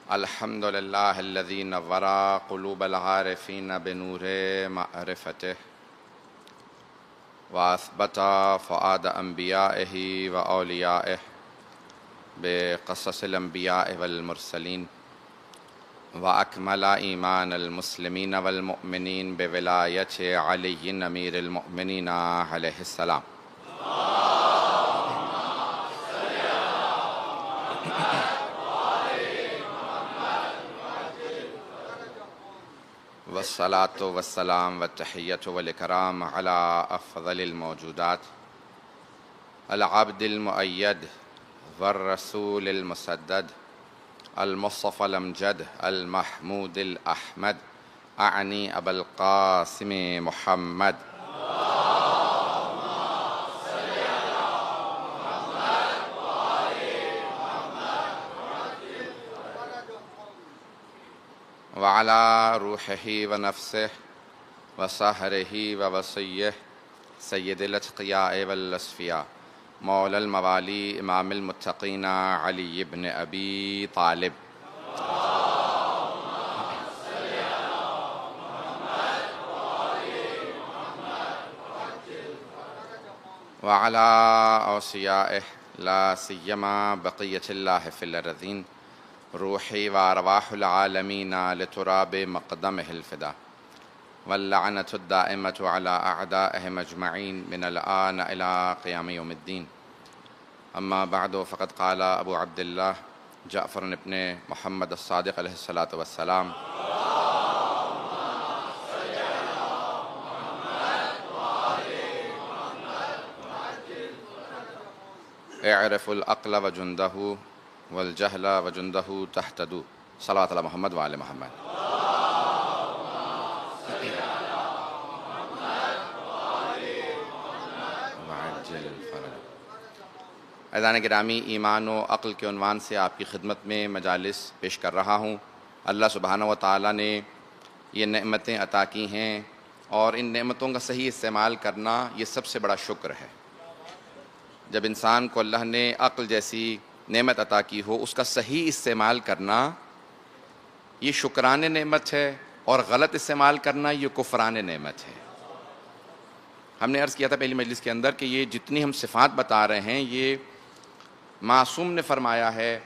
الحمد لله الذي نور قلوب العارفين بنور معرفته وأثبت فؤاد أنبيائه وأوليائه بقصص الأنبياء والمرسلين وأكمل إيمان المسلمين والمؤمنين بولاية علي أمير المؤمنين عليه السلام. والصلاة والسلام والتحية والإكرام على أفضل الموجودات العبد المؤيد والرسول المسدد المصطفى الأمجد المحمود الأحمد أعني أبا القاسم محمد وعلى روحه ونفسه وسهره ووصيه سيد الأتقياء والأصفياء مولى الموالي إمام المتقين علي بن أبي طالب. وعلى أوصيائه لا سيما بقية الله في الأرضين روحي وأرواح العالمين لتراب مقدمه الفدا واللعنة الدائمة على أعدائهم أجمعين من الآن إلى قيام يوم الدين. أما بعد فقد قال أبو عبد الله جعفر بن محمد الصادق عليه الصلاة والسلام: اعرفوا العقل وجنده والجهل وجنده تهتدوا. صلوات على محمد وآل محمد. عزیزان گرامی، ایمان و عقل کے عنوان سے آپ کی خدمت میں مجالس پیش کر رہا ہوں. اللہ سبحانہ و تعالیٰ نے یہ نعمتیں عطا کی ہیں اور ان نعمتوں کا صحیح استعمال کرنا یہ سب سے بڑا شکر ہے. جب انسان کو اللہ نے عقل جیسی نعمت عطا کی ہو، اس کا صحیح استعمال کرنا یہ شکران نعمت ہے اور غلط استعمال کرنا یہ کفران نعمت ہے. ہم نے عرض کیا تھا پہلی مجلس کے اندر کہ یہ جتنی ہم صفات بتا رہے ہیں یہ معصوم نے فرمایا ہے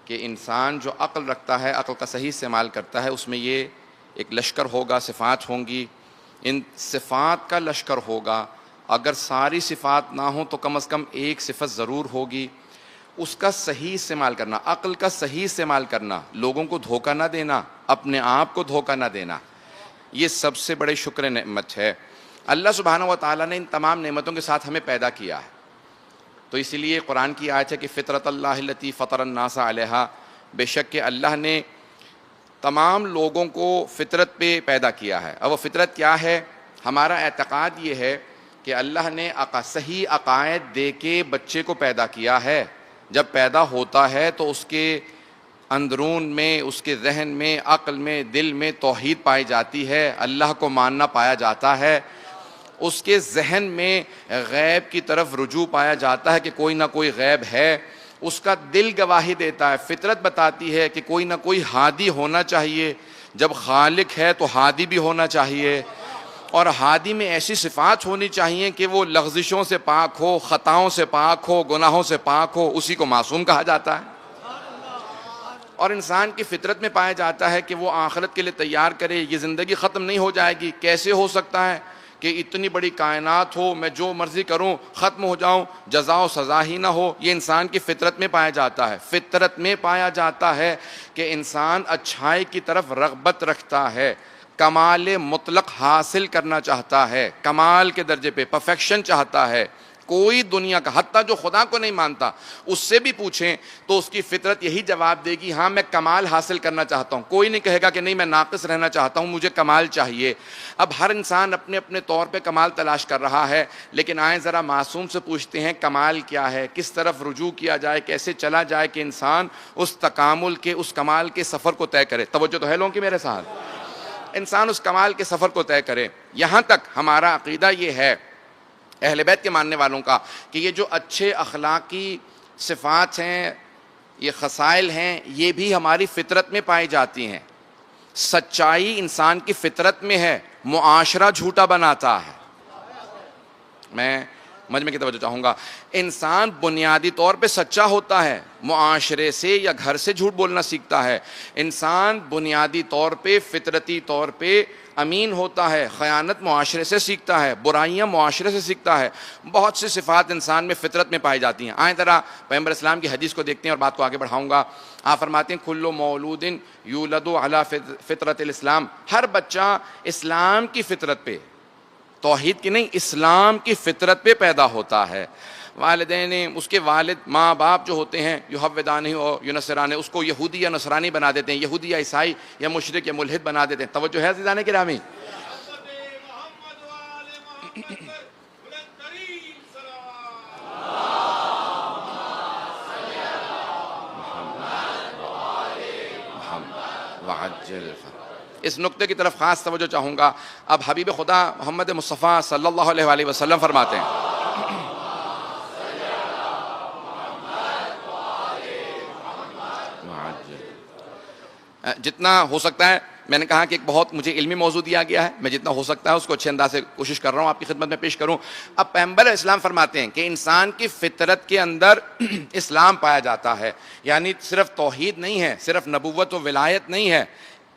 کہ انسان جو عقل رکھتا ہے، عقل کا صحیح استعمال کرتا ہے، اس میں یہ ایک لشکر ہوگا، صفات ہوں گی. ان صفات کا لشکر ہوگا. اگر ساری صفات نہ ہوں تو کم از کم ایک صفت ضرور ہوگی. اس کا صحیح استعمال کرنا، عقل کا صحیح استعمال کرنا، لوگوں کو دھوکہ نہ دینا، اپنے آپ کو دھوکہ نہ دینا، یہ سب سے بڑے شکر نعمت ہے. اللہ سبحانہ و تعالیٰ نے ان تمام نعمتوں کے ساتھ ہمیں پیدا کیا ہے. تو اسی لیے قرآن کی آیت ہے کہ فطرت اللہ التی فطر الناس علیہا، بے شک کہ اللہ نے تمام لوگوں کو فطرت پہ پیدا کیا ہے. اب وہ فطرت کیا ہے؟ ہمارا اعتقاد یہ ہے کہ اللہ نے صحیح عقائد دے کے بچے کو پیدا کیا ہے. جب پیدا ہوتا ہے تو اس کے اندرون میں، اس کے ذہن میں، عقل میں، دل میں توحید پائی جاتی ہے، اللہ کو ماننا پایا جاتا ہے. اس کے ذہن میں غیب کی طرف رجوع پایا جاتا ہے کہ کوئی نہ کوئی غیب ہے. اس کا دل گواہی دیتا ہے، فطرت بتاتی ہے کہ کوئی نہ کوئی ہادی ہونا چاہیے. جب خالق ہے تو ہادی بھی ہونا چاہیے، اور ہادی میں ایسی صفات ہونی چاہیے کہ وہ لغزشوں سے پاک ہو، خطاؤں سے پاک ہو، گناہوں سے پاک ہو. اسی کو معصوم کہا جاتا ہے. اور انسان کی فطرت میں پایا جاتا ہے کہ وہ آخرت کے لیے تیار کرے. یہ زندگی ختم نہیں ہو جائے گی. کیسے ہو سکتا ہے کہ اتنی بڑی کائنات ہو، میں جو مرضی کروں ختم ہو جاؤں، جزا و سزا ہی نہ ہو؟ یہ انسان کی فطرت میں پایا جاتا ہے. فطرت میں پایا جاتا ہے کہ انسان اچھائی کی طرف رغبت رکھتا ہے، کمال مطلق حاصل کرنا چاہتا ہے، کمال کے درجے پہ پرفیکشن چاہتا ہے. کوئی دنیا کا، حتیٰ جو خدا کو نہیں مانتا، اس سے بھی پوچھیں تو اس کی فطرت یہی جواب دے گی، ہاں میں کمال حاصل کرنا چاہتا ہوں. کوئی نہیں کہے گا کہ نہیں میں ناقص رہنا چاہتا ہوں، مجھے کمال چاہیے. اب ہر انسان اپنے اپنے طور پہ کمال تلاش کر رہا ہے. لیکن آئیں ذرا معصوم سے پوچھتے ہیں کمال کیا ہے، کس طرف رجوع کیا جائے، کیسے چلا جائے کہ انسان اس تکامل کے، اس کمال کے سفر کو طے کرے. توجہ تو ہے لوگوں کی میرے ساتھ؟ انسان اس کمال کے سفر کو طے کرے. یہاں تک ہمارا عقیدہ یہ ہے اہل بیت کے ماننے والوں کا کہ یہ جو اچھے اخلاقی صفات ہیں، یہ خصائل ہیں، یہ بھی ہماری فطرت میں پائی جاتی ہیں۔ سچائی انسان کی فطرت میں ہے، معاشرہ جھوٹا بناتا ہے۔ میں مجمع کی توجہ چاہوں گا، انسان بنیادی طور پہ سچا ہوتا ہے، معاشرے سے یا گھر سے جھوٹ بولنا سیکھتا ہے۔ انسان بنیادی طور پہ فطرتی طور پہ امین ہوتا ہے، خیانت معاشرے سے سیکھتا ہے، برائیاں معاشرے سے سیکھتا ہے۔ بہت سی صفات انسان میں فطرت میں پائی جاتی ہیں۔ آئیں ذرا پیغمبر اسلام کی حدیث کو دیکھتے ہیں اور بات کو آگے بڑھاؤں گا۔ آپ فرماتے ہیں کل مولود یولد علی فطرت الاسلام، ہر بچہ اسلام کی فطرت پہ، توحید کی نہیں، اسلام کی فطرت پہ پیدا ہوتا ہے۔ والدین، اس کے والد ماں باپ جو ہوتے ہیں، یحودانہ اور ینصرانہ، اس کو یہودی یا نصرانی بنا دیتے ہیں، یہودی یا عیسائی یا مشرک یا ملحد بنا دیتے ہیں۔ توجہ ہے عزیزان گرامی؟ اس نقطے کی طرف خاص توجہ چاہوں گا۔ اب حبیب خدا محمد مصطفیٰ صلی اللہ علیہ وآلہ وسلم فرماتے ہیں، جتنا ہو سکتا ہے، میں نے کہا کہ ایک بہت مجھے علمی موضوع دیا گیا ہے، میں جتنا ہو سکتا ہے اس کو اچھے انداز سے کوشش کر رہا ہوں آپ کی خدمت میں پیش کروں۔ اب پیغمبر اسلام فرماتے ہیں کہ انسان کی فطرت کے اندر اسلام پایا جاتا ہے، یعنی صرف توحید نہیں ہے، صرف نبوت و ولایت نہیں ہے،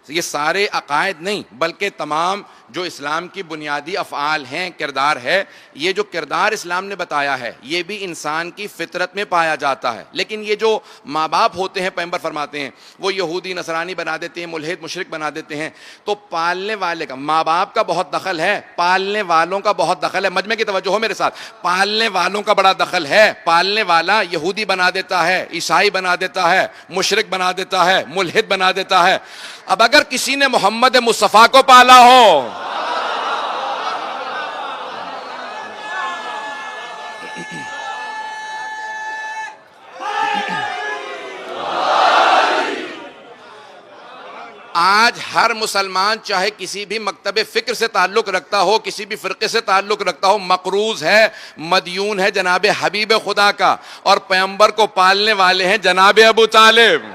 یہ سارے عقائد نہیں، بلکہ تمام جو اسلام کی بنیادی افعال ہیں، کردار ہے، یہ جو کردار اسلام نے بتایا ہے یہ بھی انسان کی فطرت میں پایا جاتا ہے۔ لیکن یہ جو ماں باپ ہوتے ہیں، پیغمبر فرماتے ہیں، وہ یہودی نصرانی بنا دیتے ہیں، ملحد مشرک بنا دیتے ہیں، تو پالنے والے کا، ماں باپ کا بہت دخل ہے، پالنے والوں کا بہت دخل ہے۔ مجمع کی توجہ ہو میرے ساتھ، پالنے والوں کا بڑا دخل ہے۔ پالنے والا یہودی بنا دیتا ہے، عیسائی بنا دیتا ہے، مشرک بنا دیتا ہے، ملحد بنا دیتا ہے۔ اب اگر کسی نے محمد مصطفیٰ کو پالا ہو، آج ہر مسلمان چاہے کسی بھی مکتب فکر سے تعلق رکھتا ہو، کسی بھی فرقے سے تعلق رکھتا ہو، مقروض ہے، مدیون ہے جناب حبیب خدا کا، اور پیغمبر کو پالنے والے ہیں جناب ابو طالب۔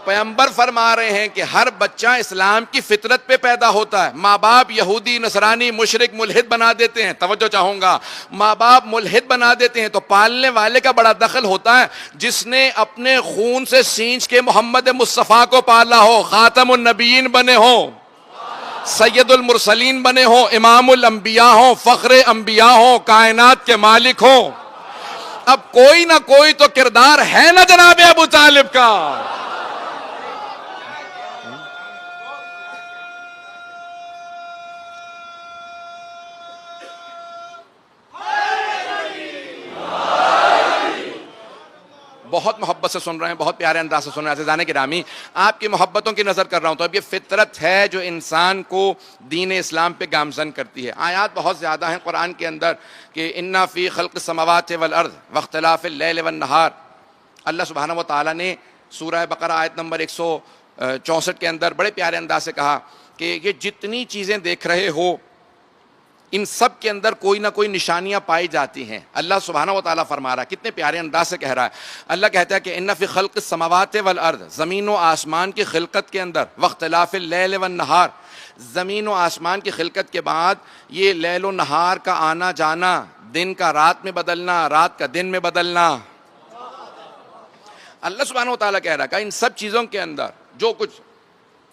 پیغمبر فرما رہے ہیں کہ ہر بچہ اسلام کی فطرت پہ پیدا ہوتا ہے۔ ماں باپ یہودی نصرانی مشرک ملحد بنا دیتے ہیں، توجہ چاہوں گا، ماں باپ ملحد بنا دیتے ہیں تو پالنے والے کا بڑا دخل ہوتا ہے، جس نے اپنے خون سے سینچ کے محمد مصطفیٰ کو پالا ہو، خاتم النبیین بنے ہوں، سید المرسلین بنے ہوں، امام الانبیاء ہوں، فخر انبیاء ہوں، کائنات کے مالک ہوں۔ اب کوئی نہ کوئی تو کردار ہے نا جناب ابو طالب کا۔ بہت محبت سے سن رہے ہیں، بہت پیارے انداز سے سن رہے ہیں عزیزان گرامی، آپ کی محبتوں کی نظر کر رہا ہوں تو اب یہ فطرت ہے جو انسان کو دین اسلام پہ گامزن کرتی ہے۔ آیات بہت زیادہ ہیں قرآن کے اندر کہ انا فی خلق السماوات والارض واختلاف اللیل والنہار، اللہ سبحانہ و تعالیٰ نے سورہ بقرہ آیت نمبر 164 کے اندر بڑے پیارے انداز سے کہا کہ یہ جتنی چیزیں دیکھ رہے ہو ان سب کے اندر کوئی نہ کوئی نشانیاں پائی جاتی ہیں۔ اللہ سبحانہ و تعالیٰ فرما رہا ہے، کتنے پیارے انداز سے کہہ رہا ہے، اللہ کہتا ہے کہ ان فی خلق السماوات والارض، زمین و آسمان کی خلقت کے اندر، واختلاف اللیل والنہار، زمین و آسمان کی خلقت کے بعد یہ لیل و نہار کا آنا جانا، دن کا رات میں بدلنا، رات کا دن میں بدلنا، اللہ سبحانہ و تعالیٰ کہہ رہا ہے کہ ان سب چیزوں کے اندر جو کچھ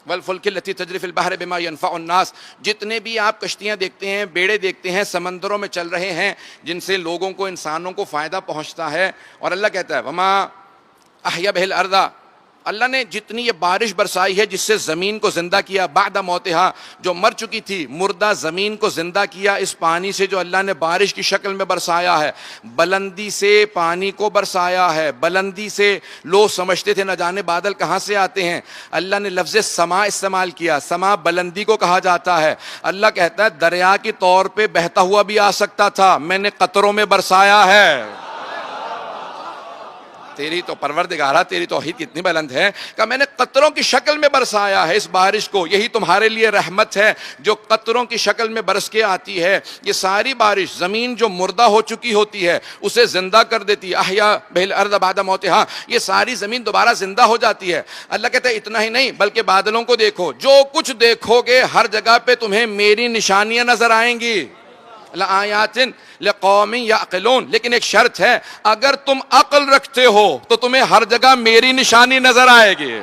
والفلک التی تجری فی البحر بما ینفع الناس، جتنے بھی آپ کشتیاں دیکھتے ہیں، بیڑے دیکھتے ہیں، سمندروں میں چل رہے ہیں جن سے لوگوں کو، انسانوں کو فائدہ پہنچتا ہے، اور اللہ کہتا ہے وما احیا بہ الارض، اللہ نے جتنی یہ بارش برسائی ہے جس سے زمین کو زندہ کیا، بعد موتہا، جو مر چکی تھی مردہ زمین کو زندہ کیا اس پانی سے جو اللہ نے بارش کی شکل میں برسایا ہے، بلندی سے پانی کو برسایا ہے، بلندی سے لوگ سمجھتے تھے نہ جانے بادل کہاں سے آتے ہیں، اللہ نے لفظ سما استعمال کیا، سما بلندی کو کہا جاتا ہے۔ اللہ کہتا ہے دریا کے طور پہ بہتا ہوا بھی آ سکتا تھا، میں نے قطروں میں برسایا ہے۔ تیری تو پروردگارہ تیری توحید کتنی بلند ہے کہ میں نے قطروں کی شکل میں برسایا ہے اس بارش کو، یہی تمہارے لیے رحمت ہے جو قطروں کی شکل میں برس کے آتی ہے۔ یہ ساری بارش زمین جو مردہ ہو چکی ہوتی ہے اسے زندہ کر دیتی ہے، احیا بہ الارض بعد موتہا، یہ ساری زمین دوبارہ زندہ ہو جاتی ہے۔ اللہ کہتے ہیں اتنا ہی نہیں بلکہ بادلوں کو دیکھو، جو کچھ دیکھو گے ہر جگہ پہ تمہیں میری نشانیاں نظر آئیں گی، لآیات لقوم یعقلون، لیکن ایک شرط ہے، اگر تم عقل رکھتے ہو تو تمہیں ہر جگہ میری نشانی نظر آئے گی۔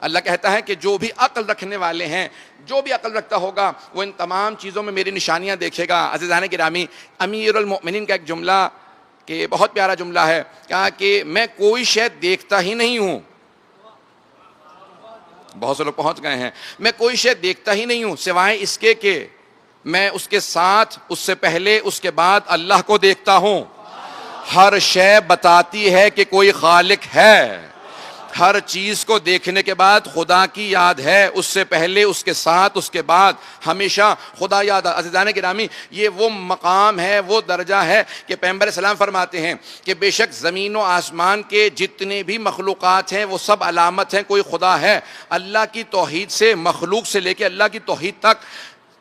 اللہ کہتا ہے کہ جو بھی عقل رکھنے والے ہیں، جو بھی عقل رکھتا ہوگا وہ ان تمام چیزوں میں میری نشانیاں دیکھے گا۔ عزیزان گرامی، امیر المؤمنین کا ایک جملہ کہ بہت پیارا جملہ ہے، کہا کہ میں کوئی شے دیکھتا ہی نہیں ہوں، بہت سے لوگ پہنچ گئے ہیں، میں کوئی شے دیکھتا ہی نہیں ہوں سوائے اس کے کہ میں اس کے ساتھ، اس سے پہلے، اس کے بعد اللہ کو دیکھتا ہوں۔ ہر شے بتاتی ہے کہ کوئی خالق ہے، ہر چیز کو دیکھنے کے بعد خدا کی یاد ہے، اس سے پہلے، اس کے ساتھ، اس کے بعد ہمیشہ خدا یاد ہے۔ عزیزان گرامی، یہ وہ مقام ہے، وہ درجہ ہے کہ پیغمبر اسلام فرماتے ہیں کہ بے شک زمین و آسمان کے جتنے بھی مخلوقات ہیں وہ سب علامت ہیں کوئی خدا ہے۔ اللہ کی توحید سے، مخلوق سے لے کے اللہ کی توحید تک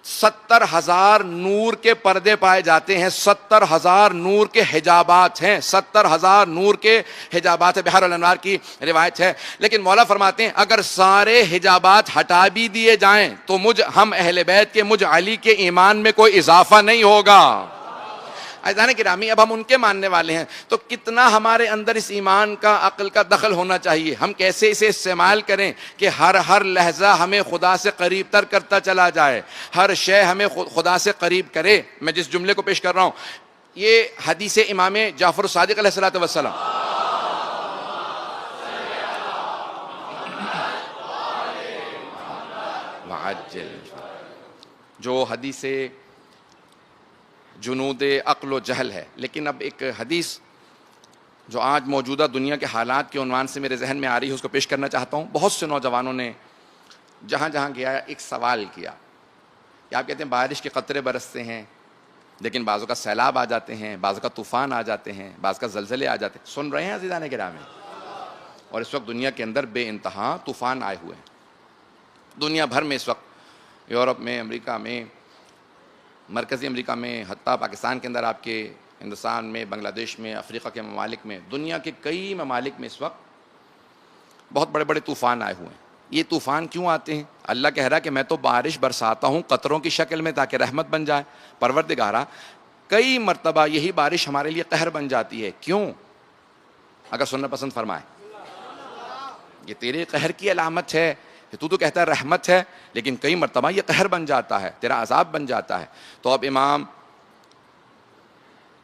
70,000 نور کے پردے پائے جاتے ہیں، 70,000 نور کے حجابات ہیں، 70,000 نور کے حجابات ہیں، بحر الانوار کی روایت ہے۔ لیکن مولا فرماتے ہیں اگر سارے حجابات ہٹا بھی دیے جائیں تو ہم اہل بیت کے، مجھ علی کے ایمان میں کوئی اضافہ نہیں ہوگا۔ عزیزان گرامی، اب ہم ان کے ماننے والے ہیں تو کتنا ہمارے اندر اس ایمان کا، عقل کا دخل ہونا چاہیے، ہم کیسے اسے استعمال کریں کہ ہر لحظہ ہمیں خدا سے قریب تر کرتا چلا جائے، ہر شے ہمیں خدا سے قریب کرے۔ میں جس جملے کو پیش کر رہا ہوں یہ حدیث امام جعفر الصادق علیہ الصلوۃ والسلام، جو حدیث جنود عقل و جہل ہے، لیکن اب ایک حدیث جو آج موجودہ دنیا کے حالات کے عنوان سے میرے ذہن میں آ رہی ہے اس کو پیش کرنا چاہتا ہوں۔ بہت سے نوجوانوں نے جہاں جہاں گیا ایک سوال کیا کہ آپ کہتے ہیں بارش کے قطرے برستے ہیں لیکن بعضوں کا سیلاب آ جاتے ہیں، بعضوں کا طوفان آ جاتے ہیں، بعض کا زلزلے آ جاتے ہیں۔ سن رہے ہیں عزیزان گرامی؟ اور اس وقت دنیا کے اندر بے انتہا طوفان آئے ہوئے ہیں، دنیا بھر میں اس وقت، یورپ میں، امریکہ میں، مرکزی امریکہ میں، حتیٰ پاکستان کے اندر، آپ کے ہندوستان میں، بنگلہ دیش میں، افریقہ کے ممالک میں، دنیا کے کئی ممالک میں اس وقت بہت بڑے بڑے طوفان آئے ہوئے ہیں۔ یہ طوفان کیوں آتے ہیں؟ اللہ کہہ رہا ہے کہ میں تو بارش برساتا ہوں قطروں کی شکل میں تاکہ رحمت بن جائے۔ پروردگارہ، کئی مرتبہ یہی بارش ہمارے لیے قہر بن جاتی ہے، کیوں؟ اگر سننا پسند فرمائے، یہ تیرے قہر کی علامت ہے کہ تو کہتا ہے رحمت ہے، لیکن کئی مرتبہ یہ قہر بن جاتا ہے، تیرا عذاب بن جاتا ہے۔ تو اب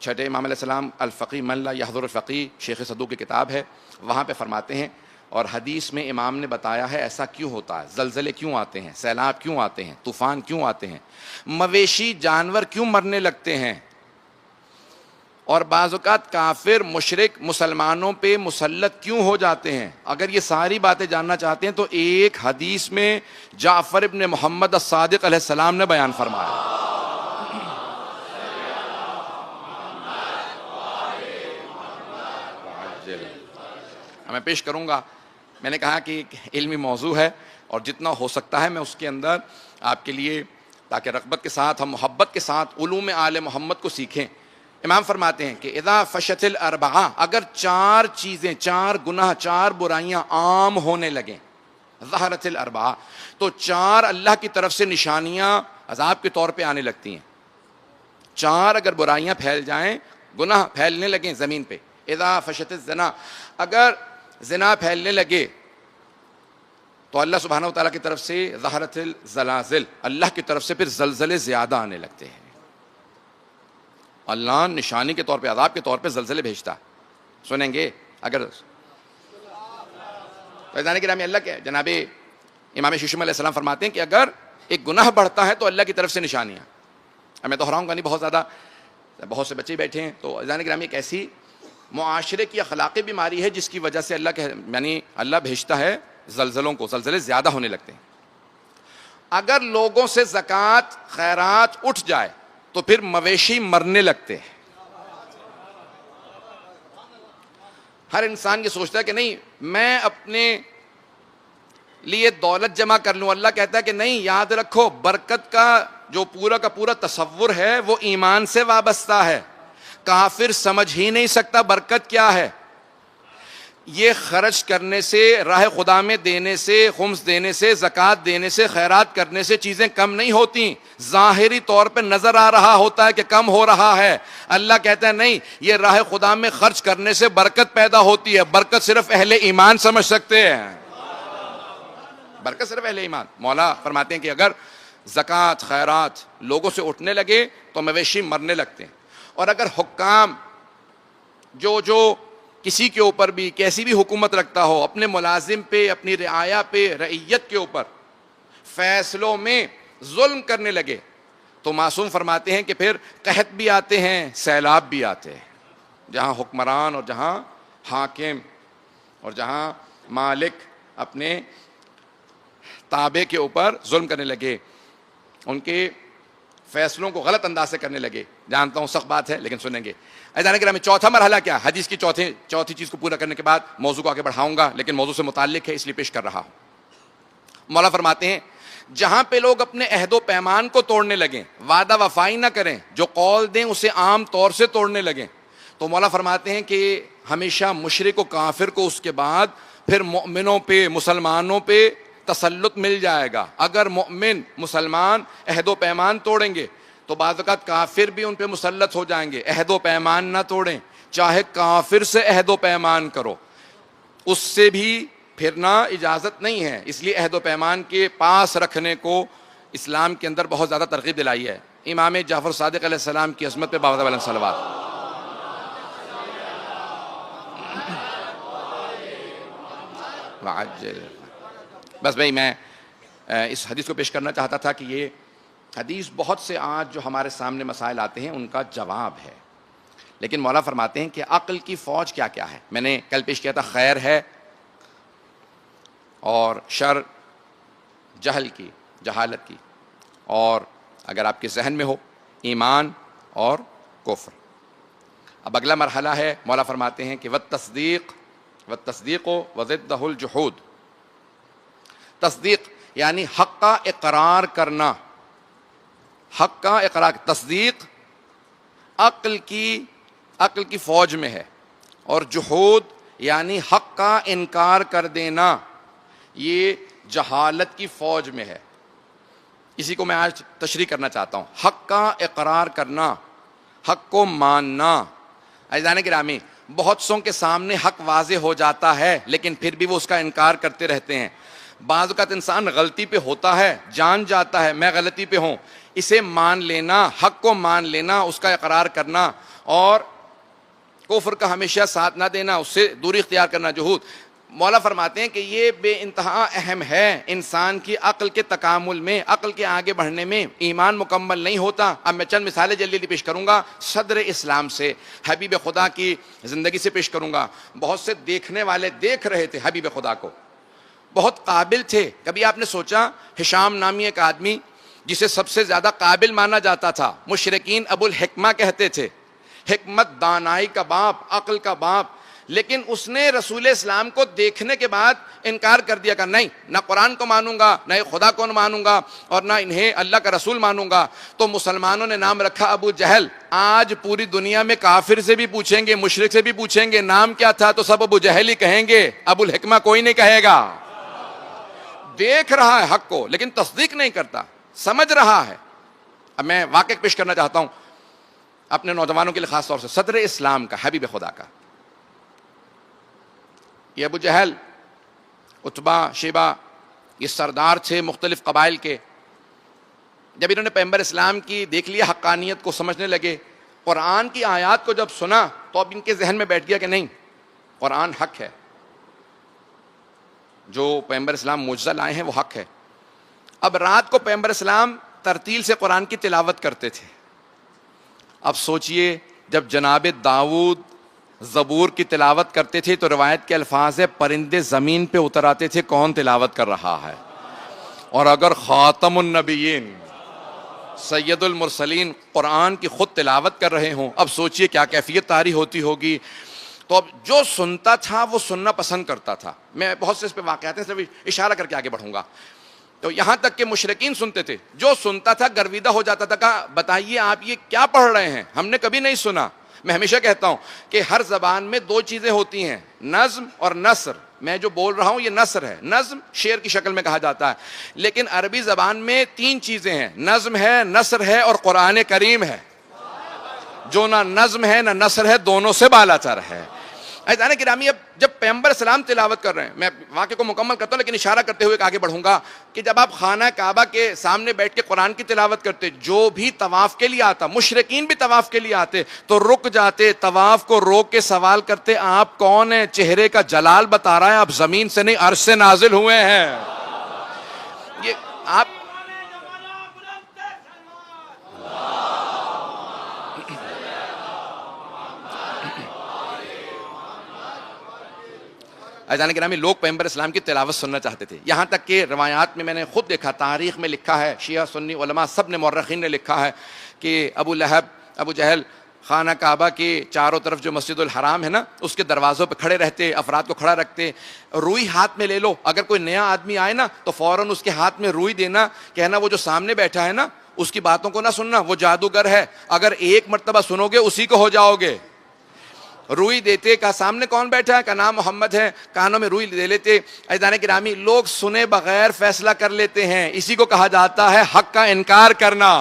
چھٹے امام علیہ السلام الفقی من لا یحضر الفقی، شیخ صدوق کی کتاب ہے، وہاں پہ فرماتے ہیں اور حدیث میں امام نے بتایا ہے ایسا کیوں ہوتا ہے، زلزلے کیوں آتے ہیں، سیلاب کیوں آتے ہیں، طوفان کیوں آتے ہیں، مویشی جانور کیوں مرنے لگتے ہیں، اور بعض اوقات کافر مشرک مسلمانوں پہ مسلط کیوں ہو جاتے ہیں۔ اگر یہ ساری باتیں جاننا چاہتے ہیں تو ایک حدیث میں جعفر ابن محمد الصادق علیہ السلام نے بیان فرمایا۔ میں پیش کروں گا، میں نے کہا کہ ایک علمی موضوع ہے اور جتنا ہو سکتا ہے میں اس کے اندر آپ کے لیے، تاکہ رغبت کے ساتھ، ہم محبت کے ساتھ علوم آل محمد کو سیکھیں۔ امام فرماتے ہیں کہ اذا فشت الاربعہ، اگر 4 چیزیں، 4 گناہ، 4 برائیاں عام ہونے لگیں، ظہرت الاربعہ، تو 4 اللہ کی طرف سے نشانیاں عذاب کے طور پہ آنے لگتی ہیں۔ 4 اگر برائیاں پھیل جائیں، گناہ پھیلنے لگیں زمین پہ، اذا فشت الزنا، اگر زنا پھیلنے لگے تو اللہ سبحانہ وتعالیٰ کی طرف سے ظہرت الزلازل، اللہ کی طرف سے پھر زلزلے زیادہ آنے لگتے ہیں۔ اللہ نشانی کے طور پہ، عذاب کے طور پہ زلزلے بھیجتا، سنیں گے اگر فیضان گرامی۔ اللہ کے جناب امام شیشم علیہ السلام فرماتے ہیں کہ اگر ایک گناہ بڑھتا ہے تو اللہ کی طرف سے نشانیاں، اب میں دہراؤں گا نہیں، بہت زیادہ، بہت سے بچے بیٹھے ہیں، تو فیضان گرامی ایک ایسی معاشرے کی اخلاقی بیماری ہے جس کی وجہ سے اللہ بھیجتا ہے زلزلوں کو، زلزلے زیادہ ہونے لگتے ہیں۔ اگر لوگوں سے زکوٰۃ خیرات اٹھ جائے تو پھر مویشی مرنے لگتے ہیں. ہر انسان یہ سوچتا ہے کہ نہیں میں اپنے لیے دولت جمع کر لوں. اللہ کہتا ہے کہ نہیں, یاد رکھو برکت کا جو پورا کا پورا تصور ہے وہ ایمان سے وابستہ ہے. کافر سمجھ ہی نہیں سکتا برکت کیا ہے. یہ خرچ کرنے سے, راہ خدا میں دینے سے, خمس دینے سے, زکوٰۃ دینے سے, خیرات کرنے سے چیزیں کم نہیں ہوتی. ظاہری طور پہ نظر آ رہا ہوتا ہے کہ کم ہو رہا ہے. اللہ کہتا ہے نہیں, یہ راہ خدا میں خرچ کرنے سے برکت پیدا ہوتی ہے. برکت صرف اہل ایمان سمجھ سکتے ہیں. برکت صرف اہل ایمان. مولا فرماتے ہیں کہ اگر زکوٰۃ خیرات لوگوں سے اٹھنے لگے تو مویشی مرنے لگتے ہیں. اور اگر حکام جو کسی کے اوپر بھی کیسی بھی حکومت رکھتا ہو, اپنے ملازم پہ, اپنی رعایا پہ, رعیت کے اوپر فیصلوں میں ظلم کرنے لگے تو معصوم فرماتے ہیں کہ پھر قحط بھی آتے ہیں, سیلاب بھی آتے ہیں. جہاں حکمران اور جہاں حاکم اور جہاں مالک اپنے تابع کے اوپر ظلم کرنے لگے, ان کے فیصلوں کو غلط انداز سے کرنے لگے. جانتا ہوں سخت بات ہے لیکن سنیں گے. عزیزان کرام, چوتھا مرحلہ کیا؟ حدیث کی چوتھی چیز کو پورا کرنے کے بعد موضوع کو آگے بڑھاؤں گا, لیکن موضوع سے متعلق ہے اس لیے پیش کر رہا ہوں. مولا فرماتے ہیں جہاں پہ لوگ اپنے عہد و پیمان کو توڑنے لگیں, وعدہ وفائی نہ کریں, جو قول دیں اسے عام طور سے توڑنے لگیں, تو مولا فرماتے ہیں کہ ہمیشہ مشرک و کافر کو اس کے بعد پھر مؤمنوں پہ, مسلمانوں پہ تسلط مل جائے گا. اگر مؤمن مسلمان عہد و پیمان توڑیں گے تو بعض اوقات کافر بھی ان پہ مسلط ہو جائیں گے. عہد و پیمان نہ توڑیں, چاہے کافر سے عہد و پیمان کرو, اس سے بھی پھرنا اجازت نہیں ہے. اس لیے عہد و پیمان کے پاس رکھنے کو اسلام کے اندر بہت زیادہ ترغیب دلائی ہے. امام جعفر صادق علیہ السلام کی عظمت پہ باوضع علیہ الصلوات. بس بھائی میں اس حدیث کو پیش کرنا چاہتا تھا کہ یہ حدیث بہت سے آج جو ہمارے سامنے مسائل آتے ہیں ان کا جواب ہے. لیکن مولا فرماتے ہیں کہ عقل کی فوج کیا کیا ہے. میں نے کل پیش کیا تھا خیر ہے اور شر جہل کی, جہالت کی, اور اگر آپ کے ذہن میں ہو ایمان اور کفر. اب اگلا مرحلہ ہے, مولا فرماتے ہیں کہ والتصدیق وضدہ الجحود. تصدیق یعنی حق کا اقرار کرنا, حق کا اقرار. تصدیق عقل کی فوج میں ہے, اور جحود یعنی حق کا انکار کر دینا یہ جہالت کی فوج میں ہے. اسی کو میں آج تشریح کرنا چاہتا ہوں. حق کا اقرار کرنا, حق کو ماننا. عزیزان گرامی, بہت سوں کے سامنے حق واضح ہو جاتا ہے لیکن پھر بھی وہ اس کا انکار کرتے رہتے ہیں. بعض اوقات انسان غلطی پہ ہوتا ہے, جان جاتا ہے میں غلطی پہ ہوں, اسے مان لینا, حق کو مان لینا, اس کا اقرار کرنا, اور کفر کا ہمیشہ ساتھ نہ دینا, اس سے دوری اختیار کرنا, جہود. مولا فرماتے ہیں کہ یہ بے انتہا اہم ہے انسان کی عقل کے تکامل میں, عقل کے آگے بڑھنے میں. ایمان مکمل نہیں ہوتا. اب میں چند مثالیں جلدی جلدی پیش کروں گا صدر اسلام سے, حبیب خدا کی زندگی سے پیش کروں گا. بہت سے دیکھنے والے دیکھ رہے تھے حبیب خدا کو, بہت قابل تھے. کبھی آپ نے سوچا ہشام نامی ایک آدمی جسے سب سے زیادہ قابل مانا جاتا تھا, مشرکین ابو الحکمہ کہتے تھے, حکمت دانائی کا باپ, عقل کا باپ, لیکن اس نے رسول اسلام کو دیکھنے کے بعد انکار کر دیا کہ نہیں, نہ قرآن کو مانوں گا, نہ خدا کو مانوں گا, اور نہ انہیں اللہ کا رسول مانوں گا. تو مسلمانوں نے نام رکھا ابو جہل. آج پوری دنیا میں کافر سے بھی پوچھیں گے, مشرک سے بھی پوچھیں گے نام کیا تھا, تو سب ابو جہل ہی کہیں گے, ابو الحکمہ کوئی نہیں کہے گا. دیکھ رہا ہے حق کو لیکن تصدیق نہیں کرتا, سمجھ رہا ہے. اب میں واقعہ پیش کرنا چاہتا ہوں اپنے نوجوانوں کے لیے خاص طور سے, صدر اسلام کا, حبیب خدا کا. یہ ابو جہل, عتبہ, شیبہ, یہ سردار تھے مختلف قبائل کے. جب انہوں نے پیغمبر اسلام کی دیکھ لیا حقانیت کو, سمجھنے لگے, قرآن کی آیات کو جب سنا تو اب ان کے ذہن میں بیٹھ گیا کہ نہیں, قرآن حق ہے, جو پیغمبر اسلام معجزہ لائے ہیں وہ حق ہے. اب رات کو پیغمبر اسلام ترتیل سے قرآن کی تلاوت کرتے تھے. اب سوچئے جب جناب داؤد زبور کی تلاوت کرتے تھے تو روایت کے الفاظ ہے پرندے زمین پہ اتر آتے تھے, کون تلاوت کر رہا ہے. اور اگر خاتم النبیین سید المرسلین قرآن کی خود تلاوت کر رہے ہوں، اب سوچئے کیا کیفیت طاری ہوتی ہوگی. تو اب جو سنتا تھا وہ سننا پسند کرتا تھا. میں بہت سے اس پہ واقعات ہیں، صرف اشارہ کر کے آگے بڑھوں گا. تو یہاں تک کہ مشرکین سنتے تھے، جو سنتا تھا گرویدہ ہو جاتا تھا. کہا بتائیے آپ یہ کیا پڑھ رہے ہیں، ہم نے کبھی نہیں سنا. میں ہمیشہ کہتا ہوں کہ ہر زبان میں دو چیزیں ہوتی ہیں، نظم اور نثر. میں جو بول رہا ہوں یہ نثر ہے، نظم شعر کی شکل میں کہا جاتا ہے. لیکن عربی زبان میں تین چیزیں ہیں، نظم ہے، نثر ہے اور قرآن کریم ہے. جو نہ نظم ہے نہ نثر ہے، دونوں سے بالا تر ہے. عزیزان گرامی، اب جب پیغمبر اسلام تلاوت کر رہے ہیں، میں واقعے کو مکمل کرتا ہوں لیکن اشارہ کرتے ہوئے آگے بڑھوں گا کہ جب آپ خانہ کعبہ کے سامنے بیٹھ کے قرآن کی تلاوت کرتے، جو بھی طواف کے لیے آتا، مشرکین بھی طواف کے لیے آتے تو رک جاتے، طواف کو روک کے سوال کرتے، آپ کون ہیں؟ چہرے کا جلال بتا رہا ہے آپ زمین سے نہیں عرش سے نازل ہوئے ہیں. یہ آپ عزیزان گرامی، لوگ پیغمبر اسلام کی تلاوت سننا چاہتے تھے. یہاں تک کہ روایات میں نے خود دیکھا، تاریخ میں لکھا ہے، شیعہ سنی علماء سب نے، مورخین نے لکھا ہے کہ ابو لہب، ابو جہل خانہ کعبہ کے چاروں طرف جو مسجد الحرام ہے نا، اس کے دروازوں پہ کھڑے رہتے، افراد کو کھڑا رکھتے. روئی ہاتھ میں لے لو، اگر کوئی نیا آدمی آئے نا تو فوراً اس کے ہاتھ میں روئی دینا، کہنا وہ جو سامنے بیٹھا ہے نا اس کی باتوں کو نہ سننا، وہ جادوگر ہے، اگر ایک مرتبہ سنو گے اسی کو ہو جاؤ گے. روئی دیتے، کہا سامنے کون بیٹھا ہے، کا نام محمد ہے، کانوں میں روئی دے لیتے. عزیزان گرامی، لوگ سنے بغیر فیصلہ کر لیتے ہیں، اسی کو کہا جاتا ہے حق کا انکار کرنا.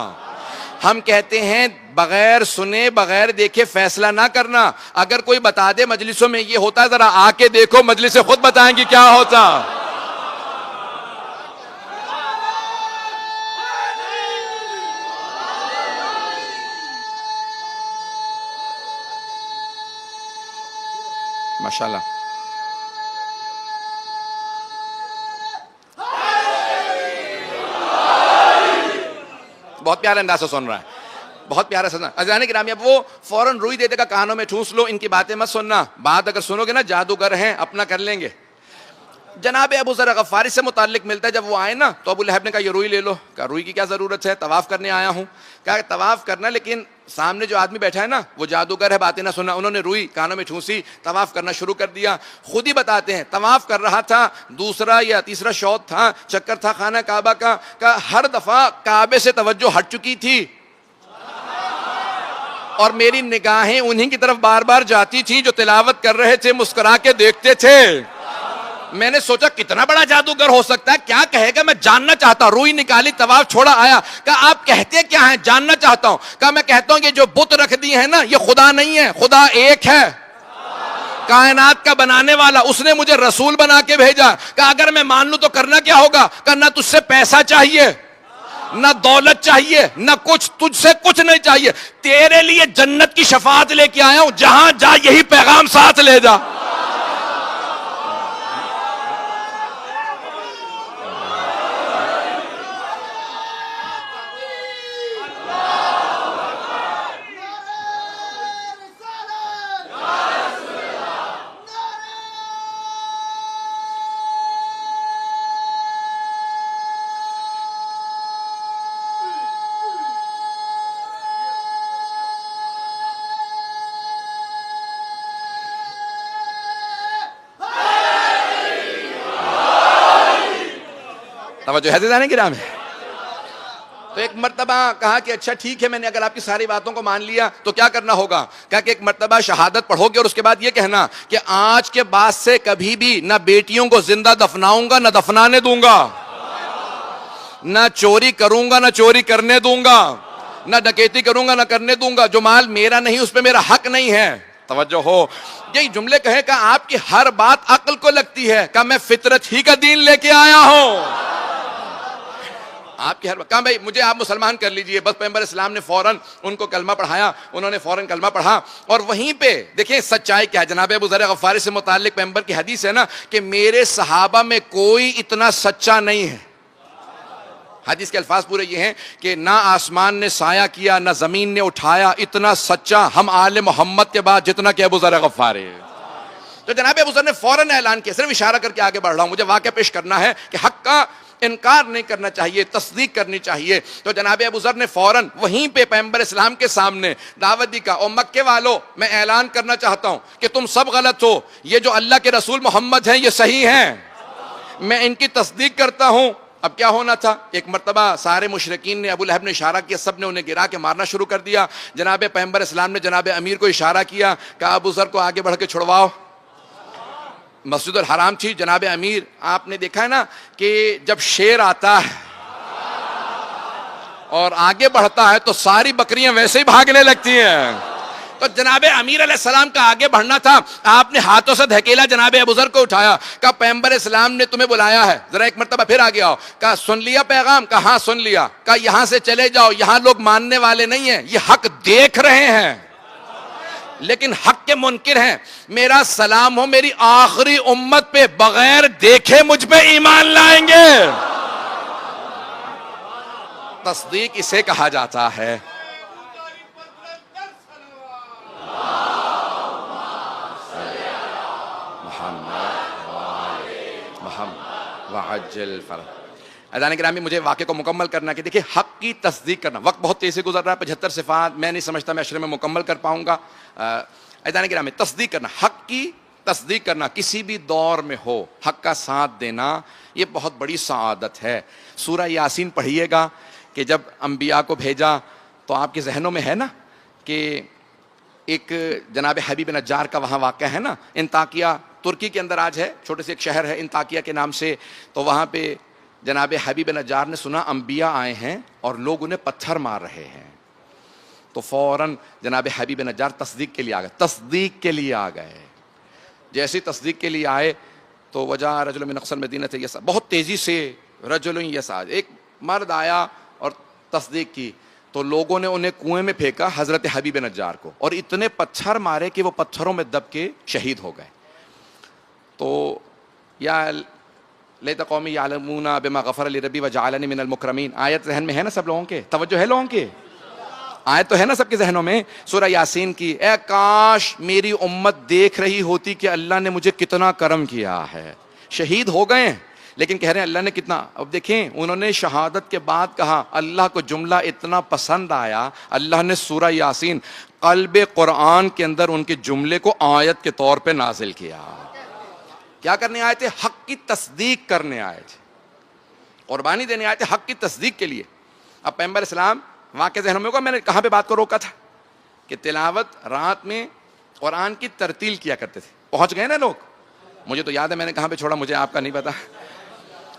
ہم کہتے ہیں بغیر سنے بغیر دیکھے فیصلہ نہ کرنا. اگر کوئی بتا دے مجلسوں میں یہ ہوتا ہے، ذرا آ کے دیکھو، مجلسیں خود بتائیں گی کیا ہوتا. ماشاءاللہ، بہت پیارے انداز سے سن رہا ہے، بہت پیارا سنا. عزیزان گرامی، اب وہ فوراً روئی دیتے کا کانوں میں ٹھونس لو، ان کی باتیں مت سننا، بات اگر سنو گے نا جادوگر ہیں، اپنا کر لیں گے. جناب ابو ذر غفاری سے متعلق ملتا ہے، جب وہ آئے نا تو ابو لہب نے کہا یہ روئی لے لو. کہا روئی کی کیا ضرورت ہے، طواف کرنے آیا ہوں. کہا طواف کرنا، لیکن سامنے جو آدمی بیٹھا ہے نا وہ جادوگر ہے، باتیں نہ سننا. انہوں نے روئی کانوں میں ٹھونسی، طواف کرنا شروع کر دیا. خود ہی بتاتے ہیں طواف کر رہا تھا، دوسرا یا تیسرا شوط تھا، چکر تھا خانہ کعبہ کا. کہ ہر دفعہ کعبے سے توجہ ہٹ چکی تھی اور میری نگاہیں انہی کی طرف بار بار جاتی تھیں جو تلاوت کر رہے تھے، مسکرا کے دیکھتے تھے. میں نے سوچا کتنا بڑا جادوگر ہو سکتا ہے، کیا کہے گا، میں جاننا چاہتا ہوں. روئی نکالی، طواف چھوڑا، آیا. کہا آپ کہتے کیا ہیں، جاننا چاہتا ہوں. کہا میں کہتا ہوں یہ جو بت رکھ دی ہے نا یہ خدا نہیں ہے، خدا ایک ہے، کائنات کا بنانے والا، اس نے مجھے رسول بنا کے بھیجا. کہا اگر میں مان لوں تو کرنا کیا ہوگا. کہا نہ تجھ سے پیسہ چاہیے، نہ دولت چاہیے، نہ کچھ، تجھ سے کچھ نہیں چاہیے. تیرے لیے جنت کی شفاعت لے کے آیا ہوں، جہاں جا یہی پیغام ساتھ لے جا. توجہ ہے عزیزان گرامی. تو ایک مرتبہ کہا کہ اچھا ٹھیک ہے، میں نے اگر آپ کی ساری باتوں کو مان لیا تو کیا کرنا ہوگا. کہا کہ ایک مرتبہ شہادت پڑھو گے اور اس کے بعد یہ کہنا کہ آج کے بعد سے کبھی بھی نہ بیٹیوں کو زندہ دفناؤں گا نہ دفنانے دوں گا، نہ چوری کروں گا نہ چوری کرنے دوں گا، نہ ڈکیتی کروں گا نہ کرنے دوں گا. جو مال میرا نہیں اس پہ میرا حق نہیں ہے. توجہ ہو، یہی جملے کہے کہ آپ کی ہر بات عقل کو لگتی ہے. کہ میں فطرت ہی کا دین لے کے آیا ہوں. آپ کی ہر کہا بھائی مجھے آپ مسلمان کر لیجئے. بس پیغمبر اسلام نے فوراً ان کو کلمہ پڑھایا، انہوں نے فوراً کلمہ پڑھا. اور وہیں پہ دیکھیں سچائی کیا ہے. جناب ابو ذر غفاری سے متعلق پیغمبر کی حدیث ہے نا کہ میرے صحابہ میں کوئی اتنا سچا نہیں ہے. حدیث کے الفاظ پورے یہ ہیں کہ نہ آسمان نے سایہ کیا نہ زمین نے اٹھایا اتنا سچا ہم آل محمد کے بعد جتنا کہ ابو ذر غفاری. تو جناب ابو ذر نے فوراً اعلان کیا. صرف اشارہ کر کے آگے بڑھ رہا ہوں، مجھے واقعہ پیش کرنا ہے کہ حق کا انکار نہیں کرنا چاہیے، تصدیق کرنی چاہیے۔ تو جناب ابو ذر نے فوراً وہیں پہ پیغمبر اسلام کے سامنے دعوت دی کا، او مکے والو، میں اعلان کرنا چاہتا ہوں کہ تم سب غلط ہو، یہ جو اللہ کے رسول محمد ہیں یہ صحیح ہیں، میں ان کی تصدیق کرتا ہوں۔ اب کیا ہونا تھا؟ ایک مرتبہ سارے مشرکین نے، ابو لہب نے اشارہ کیا، سب نے انہیں گرا کے مارنا شروع کر دیا۔ جناب پیغمبر اسلام نے جناب امیر کو اشارہ کیا، کہا ابو ذر کو آگے بڑھ کے چھڑواؤ۔ مسجد الحرام تھی، جناب امیر، آپ نے دیکھا ہے نا کہ جب شیر آتا ہے اور آگے بڑھتا ہے تو ساری بکریاں ویسے ہی بھاگنے لگتی ہیں۔ تو جناب امیر علیہ السلام کا آگے بڑھنا تھا، آپ نے ہاتھوں سے دھکیلا، جناب ابو ذر کو اٹھایا، کہا پیغمبر اسلام نے تمہیں بلایا ہے، ذرا ایک مرتبہ پھر آگے آؤ۔ کہا سن لیا پیغام؟ کہا ہاں سن لیا۔ کہا یہاں سے چلے جاؤ، یہاں لوگ ماننے والے نہیں ہیں، یہ حق دیکھ رہے ہیں لیکن حق کے منکر ہیں۔ میرا سلام ہو میری آخری امت پہ، بغیر دیکھے مجھ پہ ایمان لائیں گے۔ تصدیق اسے کہا جاتا ہے۔ وعجل فرح۔ اذان گرامی، مجھے واقعے کو مکمل کرنا کہ دیکھیں حق کی تصدیق کرنا، وقت بہت تیزی سے گزر رہا ہے، 75 صفات میں نہیں سمجھتا میں عشرے میں مکمل کر پاؤں گا۔ اذان گرامی، تصدیق کرنا، حق کی تصدیق کرنا کسی بھی دور میں ہو، حق کا ساتھ دینا، یہ بہت بڑی سعادت ہے۔ سورہ یاسین پڑھیے گا کہ جب انبیاء کو بھیجا تو آپ کے ذہنوں میں ہے نا کہ ایک جناب حبیب نجار کا وہاں واقعہ ہے نا، انطاکیہ ترکی کے اندر آج ہے، چھوٹے سے ایک شہر ہے انطاکیہ کے نام سے۔ تو وہاں پہ جناب حبیب نجار نے سنا انبیاء آئے ہیں اور لوگ انہیں پتھر مار رہے ہیں، تو فوراً جناب حبیب نجار تصدیق کے لیے آ گئے، تصدیق کے لیے آ گئے۔ جیسے تصدیق کے لیے آئے تو وجاء رجل من اقصى المدینہ یسعی، بہت تیزی سے رجل یسعی، ایک مرد آیا اور تصدیق کی، تو لوگوں نے انہیں کنویں میں پھینکا حضرت حبیب نجار کو، اور اتنے پتھر مارے کہ وہ پتھروں میں دب کے شہید ہو گئے۔ تو یا لیت قومی یعلمون بما غفر لی ربی وجعلنی من المکرمین، آیت ذہن میں ہے نا سب لوگوں کے؟ توجہ ہے لوگوں کے؟ آیت تو ہے نا سب کے ذہنوں میں؟ سورہ یاسین کی، اے کاش میری امت دیکھ رہی ہوتی کہ اللہ نے مجھے کتنا کرم کیا ہے۔ شہید ہو گئے ہیں لیکن کہہ رہے ہیں اللہ نے کتنا۔ اب دیکھیں انہوں نے شہادت کے بعد کہا، اللہ کو جملہ اتنا پسند آیا، اللہ نے سورہ یاسین قلب قرآن کے اندر ان کے جملے کو آیت کے طور پہ نازل کیا۔ کیا کرنے آئے تھے؟ حق کی تصدیق کرنے آئے تھے، قربانی دینے آئے تھے حق کی تصدیق کے لیے۔ اب پیغمبر اسلام، واقع ذہنوں میں ہوگا میں نے کہاں پہ بات کو روکا تھا کہ تلاوت رات میں قرآن کی ترتیل کیا کرتے تھے۔ پہنچ گئے نا لوگ؟ مجھے تو یاد ہے میں نے کہاں پہ چھوڑا، مجھے آپ کا نہیں پتا۔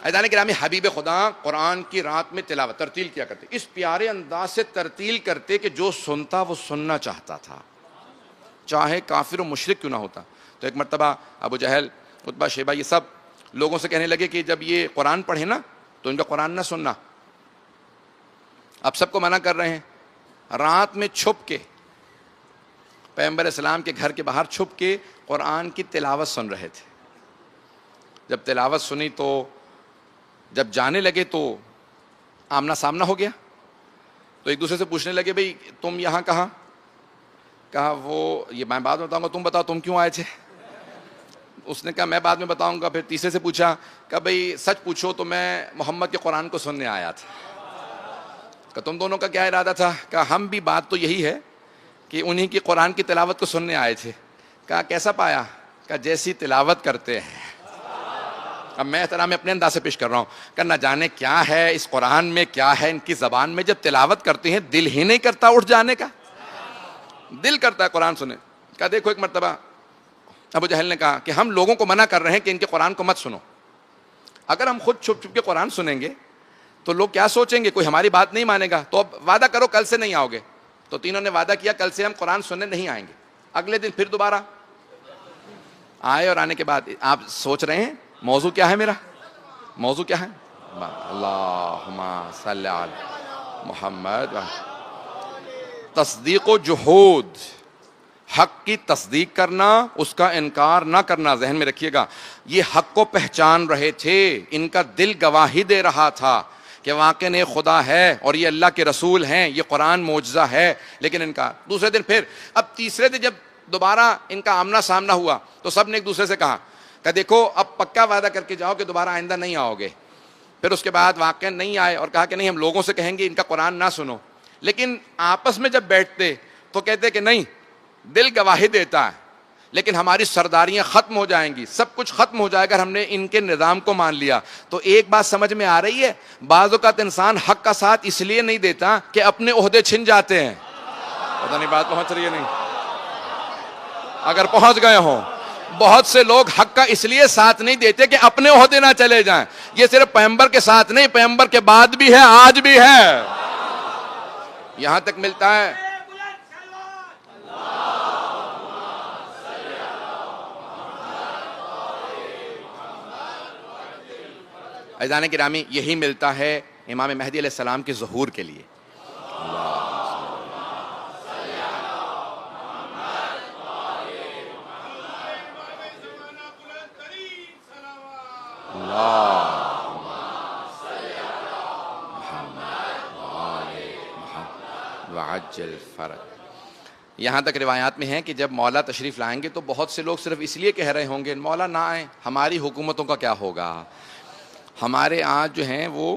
عزیزان گرامی، حبیب خدا قرآن کی رات میں تلاوت ترتیل کیا کرتے، اس پیارے انداز سے ترتیل کرتے کہ جو سنتا وہ سننا چاہتا تھا، چاہے کافر و مشرک کیوں نہ ہوتا۔ تو ایک مرتبہ ابو جہل، عتبہ، شیبہ، یہ سب لوگوں سے کہنے لگے کہ جب یہ قرآن پڑھے نا تو ان کا قرآن نہ سننا۔ اب سب کو منع کر رہے ہیں، رات میں چھپ کے پیغمبر اسلام کے گھر کے باہر چھپ کے قرآن کی تلاوت سن رہے تھے۔ جب تلاوت سنی تو جب جانے لگے تو آمنا سامنا ہو گیا، تو ایک دوسرے سے پوچھنے لگے بھئی تم یہاں کہاں؟ کہا وہ یہ میں بعد میں بتاؤں گا، تم بتاؤ تم کیوں آئے تھے؟ اس نے کہا میں بعد میں بتاؤں گا۔ پھر تیسرے سے پوچھا کہ بھئی سچ پوچھو تو میں محمد کے قرآن کو سننے آیا تھا۔ کہ تم دونوں کا کیا ارادہ تھا؟ کہا ہم بھی بات تو یہی ہے کہ انہی کی قرآن کی تلاوت کو سننے آئے تھے۔ کہا کیسا پایا؟ کہا جیسی تلاوت کرتے ہیں۔ اب میں احترام اپنے انداز سے پیش کر رہا ہوں کہ نہ جانے کیا ہے اس قرآن میں، کیا ہے ان کی زبان میں، جب تلاوت کرتے ہیں دل ہی نہیں کرتا اٹھ جانے کا، دل کرتا ہے قرآن سنے۔ کہا دیکھو ایک مرتبہ ابو جہل نے کہا کہ ہم لوگوں کو منع کر رہے ہیں کہ ان کے قرآن کو مت سنو، اگر ہم خود چھپ چھپ کے قرآن سنیں گے تو لوگ کیا سوچیں گے، کوئی ہماری بات نہیں مانے گا، تو اب وعدہ کرو کل سے نہیں آؤ گے۔ تو تینوں نے وعدہ کیا کل سے ہم قرآن سننے نہیں آئیں گے۔ اگلے دن پھر دوبارہ آئے، اور آنے کے بعد آپ سوچ رہے ہیں موضوع کیا ہے؟ میرا موضوع کیا ہے؟ اللہم صلی علی محمد۔ تصدیق و جہود، حق کی تصدیق کرنا، اس کا انکار نہ کرنا۔ ذہن میں رکھیے گا، یہ حق کو پہچان رہے تھے، ان کا دل گواہی دے رہا تھا کہ واقع نے خدا ہے اور یہ اللہ کے رسول ہیں، یہ قرآن معجزہ ہے، لیکن انکار۔ دوسرے دن پھر، اب تیسرے دن جب دوبارہ ان کا آمنا سامنا ہوا تو سب نے ایک دوسرے سے کہا کہ دیکھو اب پکا وعدہ کر کے جاؤ کہ دوبارہ آئندہ نہیں آؤ گے۔ پھر اس کے بعد واقعہ نہیں آئے اور کہا کہ نہیں ہم لوگوں سے کہیں گے ان کا قرآن نہ سنو، لیکن آپس میں جب بیٹھتے تو کہتے کہ نہیں دل گواہی دیتا ہے، لیکن ہماری سرداریاں ختم ہو جائیں گی، سب کچھ ختم ہو جائے گا ہم نے ان کے نظام کو مان لیا۔ تو ایک بات سمجھ میں آ رہی ہے، بعض اوقات انسان حق کا ساتھ اس لیے نہیں دیتا کہ اپنے عہدے چھن جاتے ہیں۔ پتہ نہیں بات پہنچ رہی ہے نہیں؟ اگر پہنچ گئے ہوں، بہت سے لوگ حق کا اس لیے ساتھ نہیں دیتے کہ اپنے عہدے نہ چلے جائیں۔ یہ صرف پیغمبر کے ساتھ نہیں، پیغمبر کے بعد بھی ہے، آج بھی ہے، یہاں تک ملتا ہے۔ عزیزان گرامی، یہی ملتا ہے امام مہدی علیہ السلام کے ظہور کے لیے۔ وعجل فرج۔ یہاں تک روایات میں ہے کہ جب مولا تشریف لائیں گے تو بہت سے لوگ صرف اس لیے کہہ رہے ہوں گے مولا نہ آئیں، ہماری حکومتوں کا کیا ہوگا، ہمارے آج جو ہیں وہ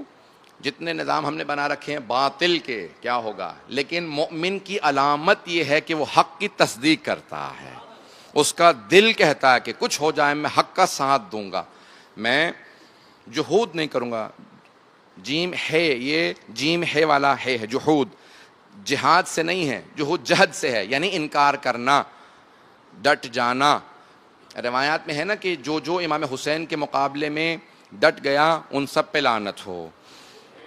جتنے نظام ہم نے بنا رکھے ہیں باطل کے، کیا ہوگا۔ لیکن مومن کی علامت یہ ہے کہ وہ حق کی تصدیق کرتا ہے، اس کا دل کہتا ہے کہ کچھ ہو جائے میں حق کا ساتھ دوں گا، میں جحود نہیں کروں گا۔ جیم ہے، یہ جیم ہے والا ہے جحود، جہاد سے نہیں ہے، جحود جہد سے ہے، یعنی انکار کرنا، ڈٹ جانا۔ روایات میں ہے نا کہ جو امام حسین کے مقابلے میں ڈٹ گیا ان سب پہ لعنت ہو۔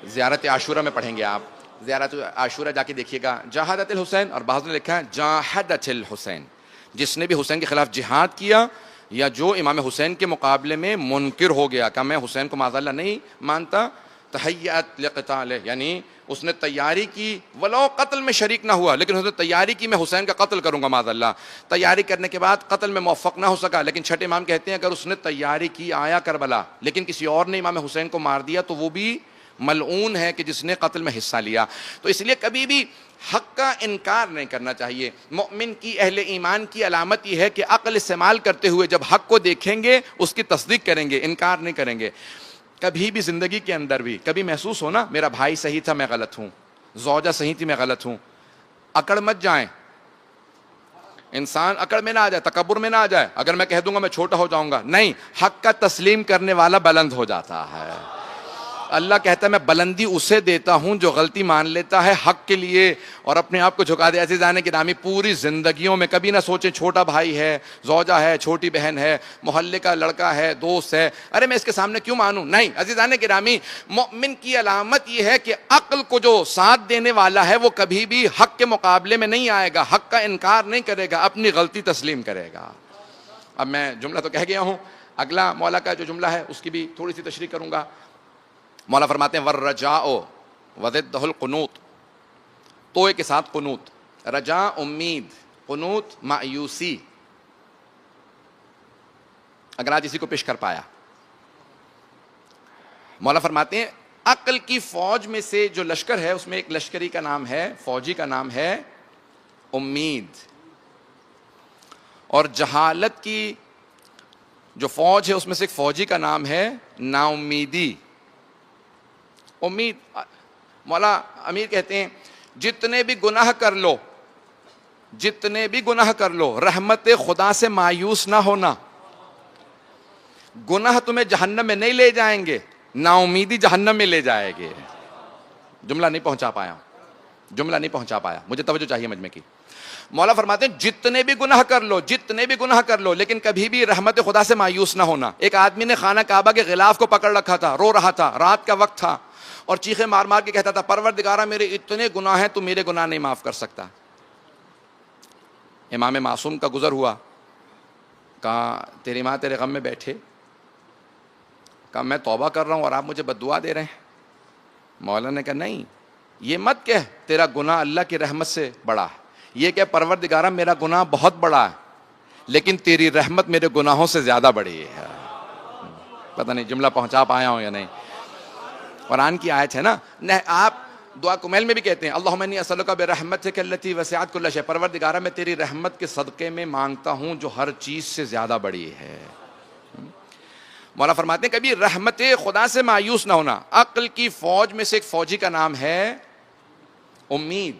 زیارت عاشورہ میں پڑھیں گے آپ، زیارت عاشورہ جا کے دیکھیے گا، جاہدت الحسین، اور بعض نے لکھا ہے جاہدت الحسین، جس نے بھی حسین کے خلاف جہاد کیا یا جو امام حسین کے مقابلے میں منکر ہو گیا کہ میں حسین کو معاذ اللہ نہیں مانتا، تحیّت لقتال، یعنی اس نے تیاری کی، ولو قتل میں شریک نہ ہوا لیکن اس نے تیاری کی میں حسین کا قتل کروں گا معاذ اللہ، تیاری کرنے کے بعد قتل میں موفق نہ ہو سکا، لیکن چھٹے امام کہتے ہیں اگر اس نے تیاری کی آیا کربلا لیکن کسی اور نے امام حسین کو مار دیا تو وہ بھی ملعون ہے کہ جس نے قتل میں حصہ لیا۔ تو اس لیے کبھی بھی حق کا انکار نہیں کرنا چاہیے۔ مومن کی، اہل ایمان کی علامت یہ ہے کہ عقل استعمال کرتے ہوئے جب حق کو دیکھیں گے اس کی تصدیق کریں گے، انکار نہیں کریں گے۔ کبھی بھی زندگی کے اندر بھی کبھی محسوس ہو نا میرا بھائی صحیح تھا میں غلط ہوں، زوجہ صحیح تھی میں غلط ہوں، اکڑ مت جائیں، انسان اکڑ میں نہ آ جائے، تکبر میں نہ آ جائے، اگر میں کہہ دوں گا میں چھوٹا ہو جاؤں گا، نہیں، حق کا تسلیم کرنے والا بلند ہو جاتا ہے۔ اللہ کہتا ہے میں بلندی اسے دیتا ہوں جو غلطی مان لیتا ہے حق کے لیے اور اپنے آپ کو جھکا دے۔ عزیزان گرامی، پوری زندگیوں میں کبھی نہ سوچیں چھوٹا بھائی ہے، زوجہ ہے، چھوٹی بہن ہے، محلے کا لڑکا ہے، دوست ہے، ارے میں اس کے سامنے کیوں مانوں، نہیں۔ عزیزان گرامی، مومن کی علامت یہ ہے کہ عقل کو جو ساتھ دینے والا ہے وہ کبھی بھی حق کے مقابلے میں نہیں آئے گا، حق کا انکار نہیں کرے گا، اپنی غلطی تسلیم کرے گا۔ اب میں جملہ تو کہہ گیا ہوں، اگلا مولا کا جو جملہ ہے اس کی بھی تھوڑی سی تشریح کروں گا۔ مولا فرماتے ہیں والرجاء وضدہ القنوط، توئے کے ساتھ قنوط، رجاء امید، قنوط مایوسی۔ اگر آج اسی کو پیش کر پایا، مولا فرماتے ہیں عقل کی فوج میں سے جو لشکر ہے اس میں ایک لشکری کا نام ہے، فوجی کا نام ہے امید، اور جہالت کی جو فوج ہے اس میں سے ایک فوجی کا نام ہے نا امیدی۔ امید، مولا امیر کہتے ہیں جتنے بھی گناہ کر لو، جتنے بھی گناہ کر لو، رحمت خدا سے مایوس نہ ہونا۔ گناہ تمہیں جہنم میں نہیں لے جائیں گے، نا امیدی جہنم میں لے جائے گے۔ جملہ نہیں پہنچا پایا، جملہ نہیں پہنچا پایا، مجھے توجہ چاہیے مجمع کی۔ مولا فرماتے ہیں جتنے بھی گناہ کر لو، جتنے بھی گناہ کر لو، لیکن کبھی بھی رحمت خدا سے مایوس نہ ہونا۔ ایک آدمی نے خانہ کعبہ کے غلاف کو پکڑ رکھا تھا، رو رہا تھا، رات کا وقت تھا، اور چیخے مار مار کے کہتا تھا پروردگارہ میرے اتنے گناہ ہیں تو میرے گناہ نہیں معاف کر سکتا۔ امام معصوم کا گزر ہوا، کہا تیری ماں تیرے غم میں بیٹھے، کہا میں توبہ کر رہا ہوں اور آپ مجھے بد دعا دے رہے ہیں۔ مولا نے کہا نہیں، یہ مت کہہ تیرا گناہ اللہ کی رحمت سے بڑا ہے، یہ کہ پروردگارہ میرا گناہ بہت بڑا ہے لیکن تیری رحمت میرے گناہوں سے زیادہ بڑی ہے۔ پتہ نہیں جملہ پہنچا پایا ہوں یا نہیں۔ قرآن کی آیت ہے نا، آپ دعا کمیل میں بھی کہتے ہیں اللہم انی اسألک برحمتک التی وسعت کل شیء، پروردگارہ میں تیری رحمت کے صدقے میں مانگتا ہوں جو ہر چیز سے زیادہ بڑی ہے۔ مولا فرماتے ہیں کبھی رحمت خدا سے مایوس نہ ہونا. عقل کی فوج میں سے ایک فوجی کا نام ہے امید,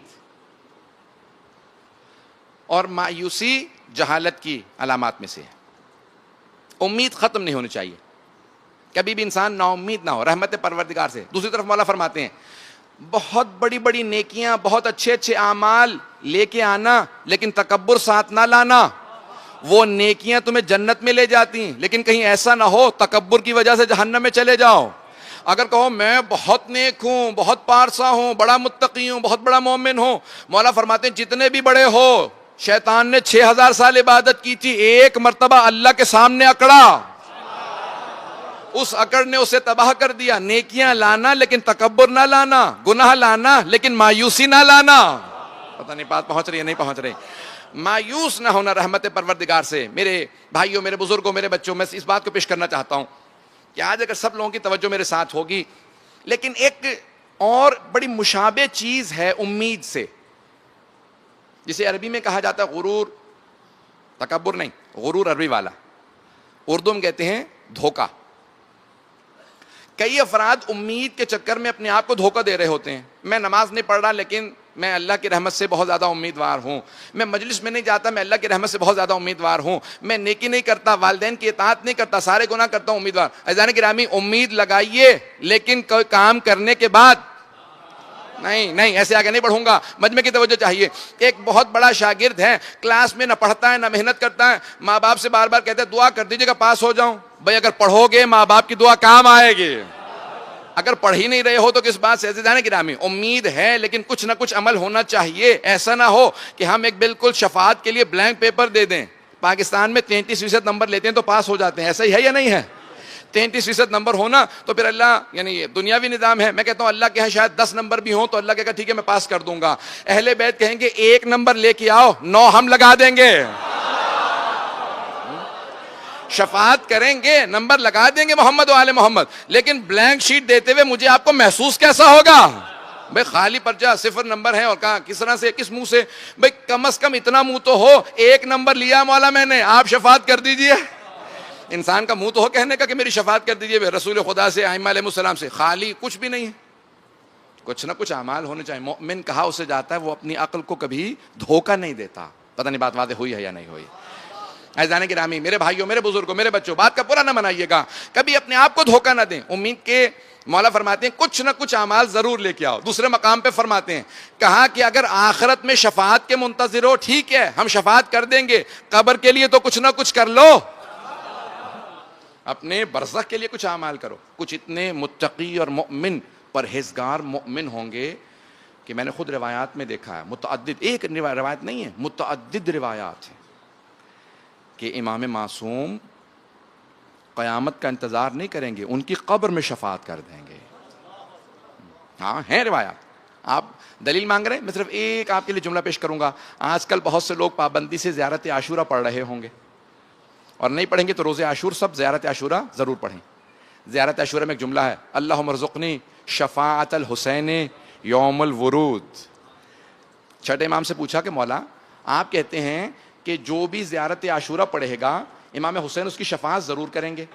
اور مایوسی جہالت کی علامات میں سے ہے. امید ختم نہیں ہونی چاہیے, کبھی بھی انسان نا امید نہ ہو رحمت پروردگار سے. دوسری طرف مولا فرماتے ہیں بہت بڑی بڑی نیکیاں, بہت اچھے اچھے اعمال لے کے آنا, لیکن تکبر ساتھ نہ لانا. وہ نیکیاں تمہیں جنت میں لے جاتی ہیں, لیکن کہیں ایسا نہ ہو تکبر کی وجہ سے جہنم میں چلے جاؤ. اگر کہو میں بہت نیک ہوں, بہت پارسا ہوں, بڑا متقی ہوں, بہت بڑا مومن ہوں, مولا فرماتے ہیں جتنے بھی بڑے ہو, شیطان نے 6000 سال عبادت کی تھی, ایک مرتبہ اللہ کے سامنے اکڑا, اس اکڑ نے اسے تباہ کر دیا. نیکیاں لانا لیکن تکبر نہ لانا, گناہ لانا لیکن مایوسی نہ لانا. پتہ نہیں بات پہنچ رہی ہے نہیں پہنچ رہی. مایوس نہ ہونا رحمت پروردگار سے. میرے بھائیوں, میرے بزرگوں, میرے بچوں, میں اس بات کو پیش کرنا چاہتا ہوں کہ آج اگر سب لوگوں کی توجہ میرے ساتھ ہوگی, لیکن ایک اور بڑی مشابہ چیز ہے امید سے, جسے عربی میں کہا جاتا ہے غرور. تکبر نہیں, غرور عربی والا, اردو میں کہتے ہیں دھوکہ. کئی افراد امید کے چکر میں اپنے آپ کو دھوکہ دے رہے ہوتے ہیں. میں نماز نہیں پڑھ رہا لیکن میں اللہ کی رحمت سے بہت زیادہ امیدوار ہوں. میں مجلس میں نہیں جاتا, میں اللہ کی رحمت سے بہت زیادہ امیدوار ہوں. میں نیکی نہیں کرتا, والدین کی اطاعت نہیں کرتا, سارے گناہ کرتا ہوں, امیدوار. عزیزان گرامی, امید لگائیے لیکن کوئی کام کرنے کے بعد نہیں, ایسے آگے نہیں بڑھوں گا. مجمع کی توجہ چاہیے. ایک بہت بڑا شاگرد ہے, کلاس میں نہ پڑھتا ہے نہ محنت کرتا ہے, ماں باپ سے بار بار کہتے ہیں دعا کر دیجیے گا پاس ہو جاؤں. بھائی اگر پڑھو گے ماں باپ کی دعا کام آئے گی, اگر پڑھ ہی نہیں رہے ہو تو کس بات سے. عزیزان گرامی, امید ہے لیکن کچھ نہ کچھ عمل ہونا چاہیے. ایسا نہ ہو کہ ہم ایک بالکل شفاعت کے لیے بلینک پیپر دے دیں. پاکستان میں 33% نمبر لیتے ہیں تو پاس ہو جاتے ہیں, ایسا ہی ہے یا نہیں ہے؟ 33% نمبر ہونا تو پھر اللہ, یعنی یہ دنیاوی نظام ہے. میں کہتا ہوں اللہ کے یہاں شاید 10 نمبر بھی ہوں تو اللہ کہے گا ٹھیک ہے میں پاس کر دوں گا. اہل بیت کہیں گے 1 نمبر لے کے آؤ, 9 ہم لگا دیں گے. شفاعت کریں گے, نمبر لگا دیں گے محمد و آل محمد, لیکن بلینک شیٹ دیتے ہوئے مجھے آپ کو محسوس کیسا ہوگا؟ بھئی خالی پرچہ 0 نمبر ہے, اور کہا کس طرح سے, کس منہ سے؟ بھئی کم از کم اتنا منہ تو ہو, 1 نمبر لیا مولا میں نے, آپ شفاعت کر دیجئے. انسان کا منہ تو ہو کہنے کا کہ میری شفاعت کر دیجئے رسول خدا سے, ائمہ علیہ السلام سے. خالی کچھ بھی نہیں ہے, کچھ نہ کچھ اعمال ہونے چاہیے. مومن کہا اسے جاتا ہے وہ اپنی عقل کو کبھی دھوکہ نہیں دیتا. پتہ نہیں بات واضح ہوئی ہے یا نہیں ہوئی. عزیزان گرامی, میرے بھائیوں, میرے بزرگوں, میرے بچوں, بات کا برا نہ منائیے گا, کبھی اپنے آپ کو دھوکہ نہ دیں. امید کے مولا فرماتے ہیں کچھ نہ کچھ اعمال ضرور لے کے آؤ. دوسرے مقام پہ فرماتے ہیں, کہا کہ اگر آخرت میں شفاعت کے منتظر ہو ٹھیک ہے ہم شفاعت کر دیں گے, قبر کے لیے تو کچھ نہ کچھ کر لو, اپنے برزخ کے لیے کچھ اعمال کرو. کچھ اتنے متقی اور مؤمن پرہیزگار مؤمن ہوں گے کہ میں نے خود روایات میں دیکھا ہے, متعدد, ایک روایت نہیں ہے, متعدد روایات ہیں کہ امام معصوم قیامت کا انتظار نہیں کریں گے, ان کی قبر میں شفاعت کر دیں گے. ہاں ہیں روایات. آپ دلیل مانگ رہے ہیں, میں صرف ایک آپ کے لیے جملہ پیش کروں گا. آج کل بہت سے لوگ پابندی سے زیارت عاشورہ پڑھ رہے ہوں گے, اور نہیں پڑھیں گے تو روز عاشور سب زیارت عاشورہ ضرور پڑھیں. زیارت عاشورہ میں ایک جملہ ہے, اللہم ارزقنی شفاعت الحسین یوم الورود. چھٹے امام سے پوچھا کہ مولا آپ کہتے ہیں کہ جو بھی زیارت عاشورہ پڑھے گا امام حسین اس کی شفاعت ضرور کریں گے.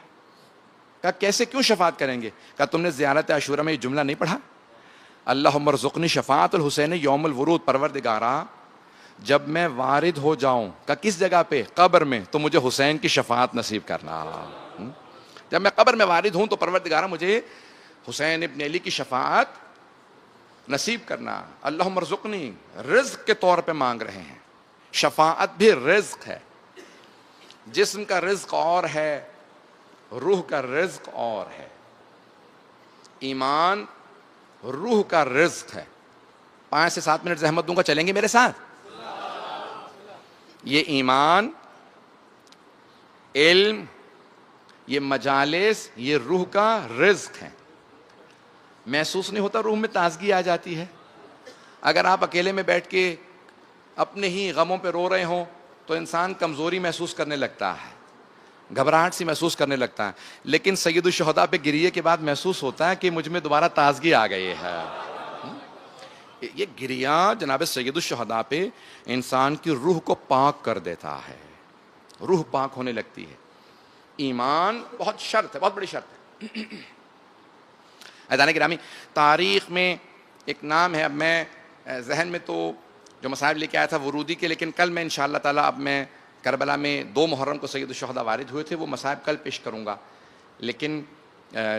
کہا کیسے, کیوں شفاعت کریں گے؟ کہا تم نے زیارت عاشورہ میں یہ جملہ نہیں پڑھا, اللہم ارزقنی شفاعت الحسین یوم الورود, پروردگارا جب میں وارد ہو جاؤں, کہا کس جگہ پہ؟ قبر میں, تو مجھے حسین کی شفاعت نصیب کرنا. جب میں قبر میں وارد ہوں تو پروردگارا مجھے حسین ابن علی کی شفاعت نصیب کرنا. اللہم ارزقنی, رزق کے طور پہ مانگ رہے ہیں. شفاعت بھی رزق ہے. جسم کا رزق اور ہے, روح کا رزق اور ہے. ایمان روح کا رزق ہے. 5 سے 7 منٹ زحمت دوں گا, چلیں گے میرے ساتھ؟ یہ ایمان, علم, یہ مجالس, یہ روح کا رزق ہے. محسوس نہیں ہوتا روح میں تازگی آ جاتی ہے؟ اگر آپ اکیلے میں بیٹھ کے اپنے ہی غموں پہ رو رہے ہوں تو انسان کمزوری محسوس کرنے لگتا ہے, گھبراہٹ سی محسوس کرنے لگتا ہے. لیکن سید الشہداء پہ گریے کے بعد محسوس ہوتا ہے کہ مجھ میں دوبارہ تازگی آ گئی ہے. یہ گریہ جناب سید الشہداء پہ انسان کی روح کو پاک کر دیتا ہے, روح پاک ہونے لگتی ہے. ایمان بہت شرط ہے، بہت بڑی شرط ہے۔ عزیزان گرامی، تاریخ میں ایک نام ہے، اب میں ذہن میں تو جو مصائب لے کے آیا تھا ورودی کے، لیکن کل میں انشاءاللہ تعالیٰ اب میں کربلا میں 2 محرم کو سید الشہداء وارد ہوئے تھے، وہ مصائب کل پیش کروں گا، لیکن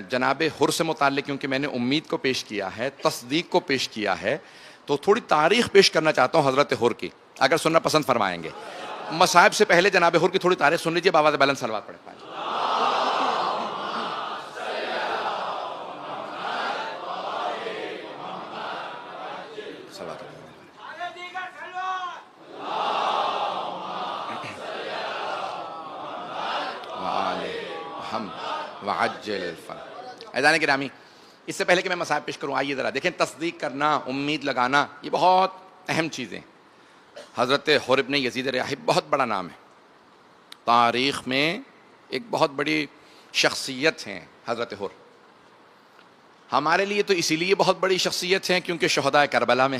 جناب حر سے متعلق کیونکہ میں نے امید کو پیش کیا ہے، تصدیق کو پیش کیا ہے، تو تھوڑی تاریخ پیش کرنا چاہتا ہوں حضرت حر کی، اگر سننا پسند فرمائیں گے۔ مصائب سے پہلے جناب حر کی تھوڑی تاریخ سن لیجیے، بآواز بلند صلوات پڑھیں۔ وعجل الفرج۔ عزیزان گرامی، اس سے پہلے کہ میں مصائب پیش کروں، آئیے ذرا دیکھیں، تصدیق کرنا، امید لگانا، یہ بہت اہم چیزیں۔ حضرت حر ابن یزید ریاحی بہت بڑا نام ہے، تاریخ میں ایک بہت بڑی شخصیت ہیں حضرت حر۔ ہمارے لیے تو اسی لیے بہت بڑی شخصیت ہیں کیونکہ شہداء کربلا میں،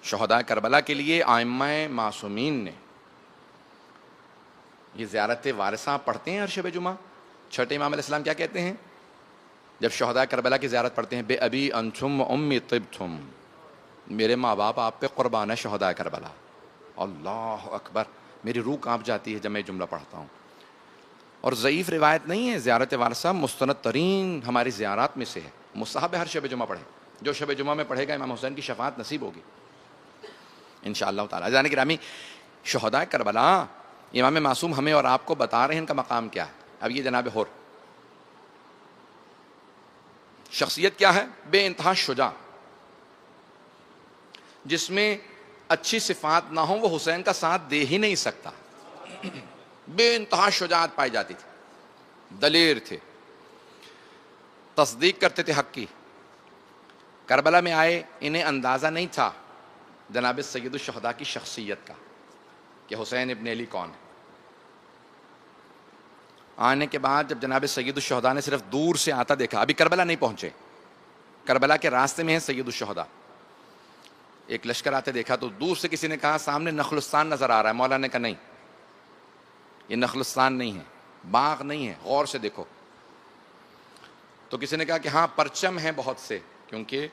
شہداء کربلا کے لیے ائمہ معصومین نے یہ زیارت وارثہ پڑھتے ہیں ہر شب جمعہ۔ چھٹے امام علیہ السلام کیا کہتے ہیں جب شہداء کربلا کی زیارت پڑھتے ہیں؟ بے ابی انتم و امی طبتم، میرے ماں باپ آپ پہ قربان ہے شہداء کربلا۔ اللہ اکبر، میری روح کانپ جاتی ہے جب میں جملہ پڑھتا ہوں، اور ضعیف روایت نہیں ہے، زیارت وارثہ مستند ترین ہماری زیارات میں سے ہے، مستحب ہے ہر شب جمعہ پڑھیں، جو شب جمعہ میں پڑھے گا امام حسین کی شفاعت نصیب ہوگی انشاءاللہ تعالیٰ۔ عزیزان گرامی، شہداء کربلا امام معصوم ہمیں اور آپ کو بتا رہے ہیں ان کا مقام کیا ہے۔ اب یہ جناب حر شخصیت کیا ہے؟ بے انتہا شجاع، جس میں اچھی صفات نہ ہوں وہ حسین کا ساتھ دے ہی نہیں سکتا۔ بے انتہا شجاعت پائی جاتی تھی، دلیر تھے، تصدیق کرتے تھے حق کی۔ کربلا میں آئے، انہیں اندازہ نہیں تھا جناب سید الشہداء کی شخصیت کا کہ حسین ابن علی کون ہے۔ آنے کے بعد جب جناب سید الشہداء نے صرف دور سے آتا دیکھا، ابھی کربلا نہیں پہنچے، کربلا کے راستے میں ہے سید الشہداء، ایک لشکر آتے دیکھا تو دور سے کسی نے کہا سامنے نخلستان نظر آ رہا ہے۔ مولا نے کہا نہیں، یہ نخلستان نہیں ہے، باغ نہیں ہے، غور سے دیکھو۔ تو کسی نے کہا کہ ہاں پرچم ہیں بہت سے، کیونکہ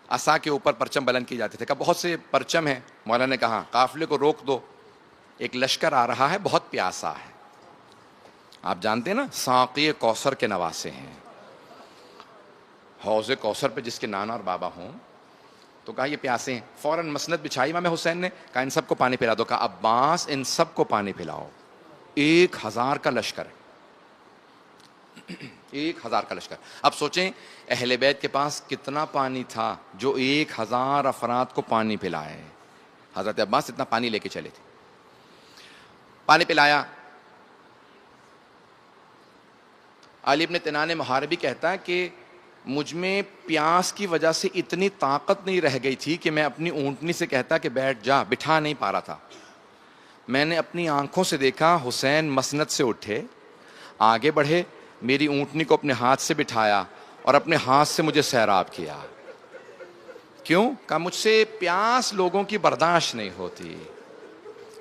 عصا کے اوپر پرچم بلند کی جاتے تھے، کہا بہت سے پرچم ہیں۔ مولا نے کہا قافلے کو روک دو، ایک لشکر آ رہا ہے، بہت پیاسا ہے۔ آپ جانتے ہیں نا، ساقی کوثر کے نواسے ہیں، حوض کوثر پہ جس کے نانا اور بابا ہوں، تو کہا یہ پیاسے ہیں۔ فوراً مسند بچھائی امام حسین نے، کہا ان سب کو پانی پلا دو۔ کہا عباس ان سب کو پانی پلاؤ، 1000 کا لشکر ہے، 1000 کا لشکر۔ اب سوچیں اہل بیت کے پاس کتنا پانی تھا جو 1000 افراد کو پانی پلائے۔ حضرت عباس اتنا پانی لے کے چلے تھے، پانی پلایا۔ علی ابن تنان محاربی کہتا ہے کہ مجھ میں پیاس کی وجہ سے اتنی طاقت نہیں رہ گئی تھی کہ میں اپنی اونٹنی سے کہتا کہ بیٹھ جا، بٹھا نہیں پا رہا تھا۔ میں نے اپنی آنکھوں سے دیکھا حسین مسند سے اٹھے، آگے بڑھے، میری اونٹنی کو اپنے ہاتھ سے بٹھایا اور اپنے ہاتھ سے مجھے سیراب کیا۔ کیوں؟ کہا مجھ سے پیاس لوگوں کی برداشت نہیں ہوتی،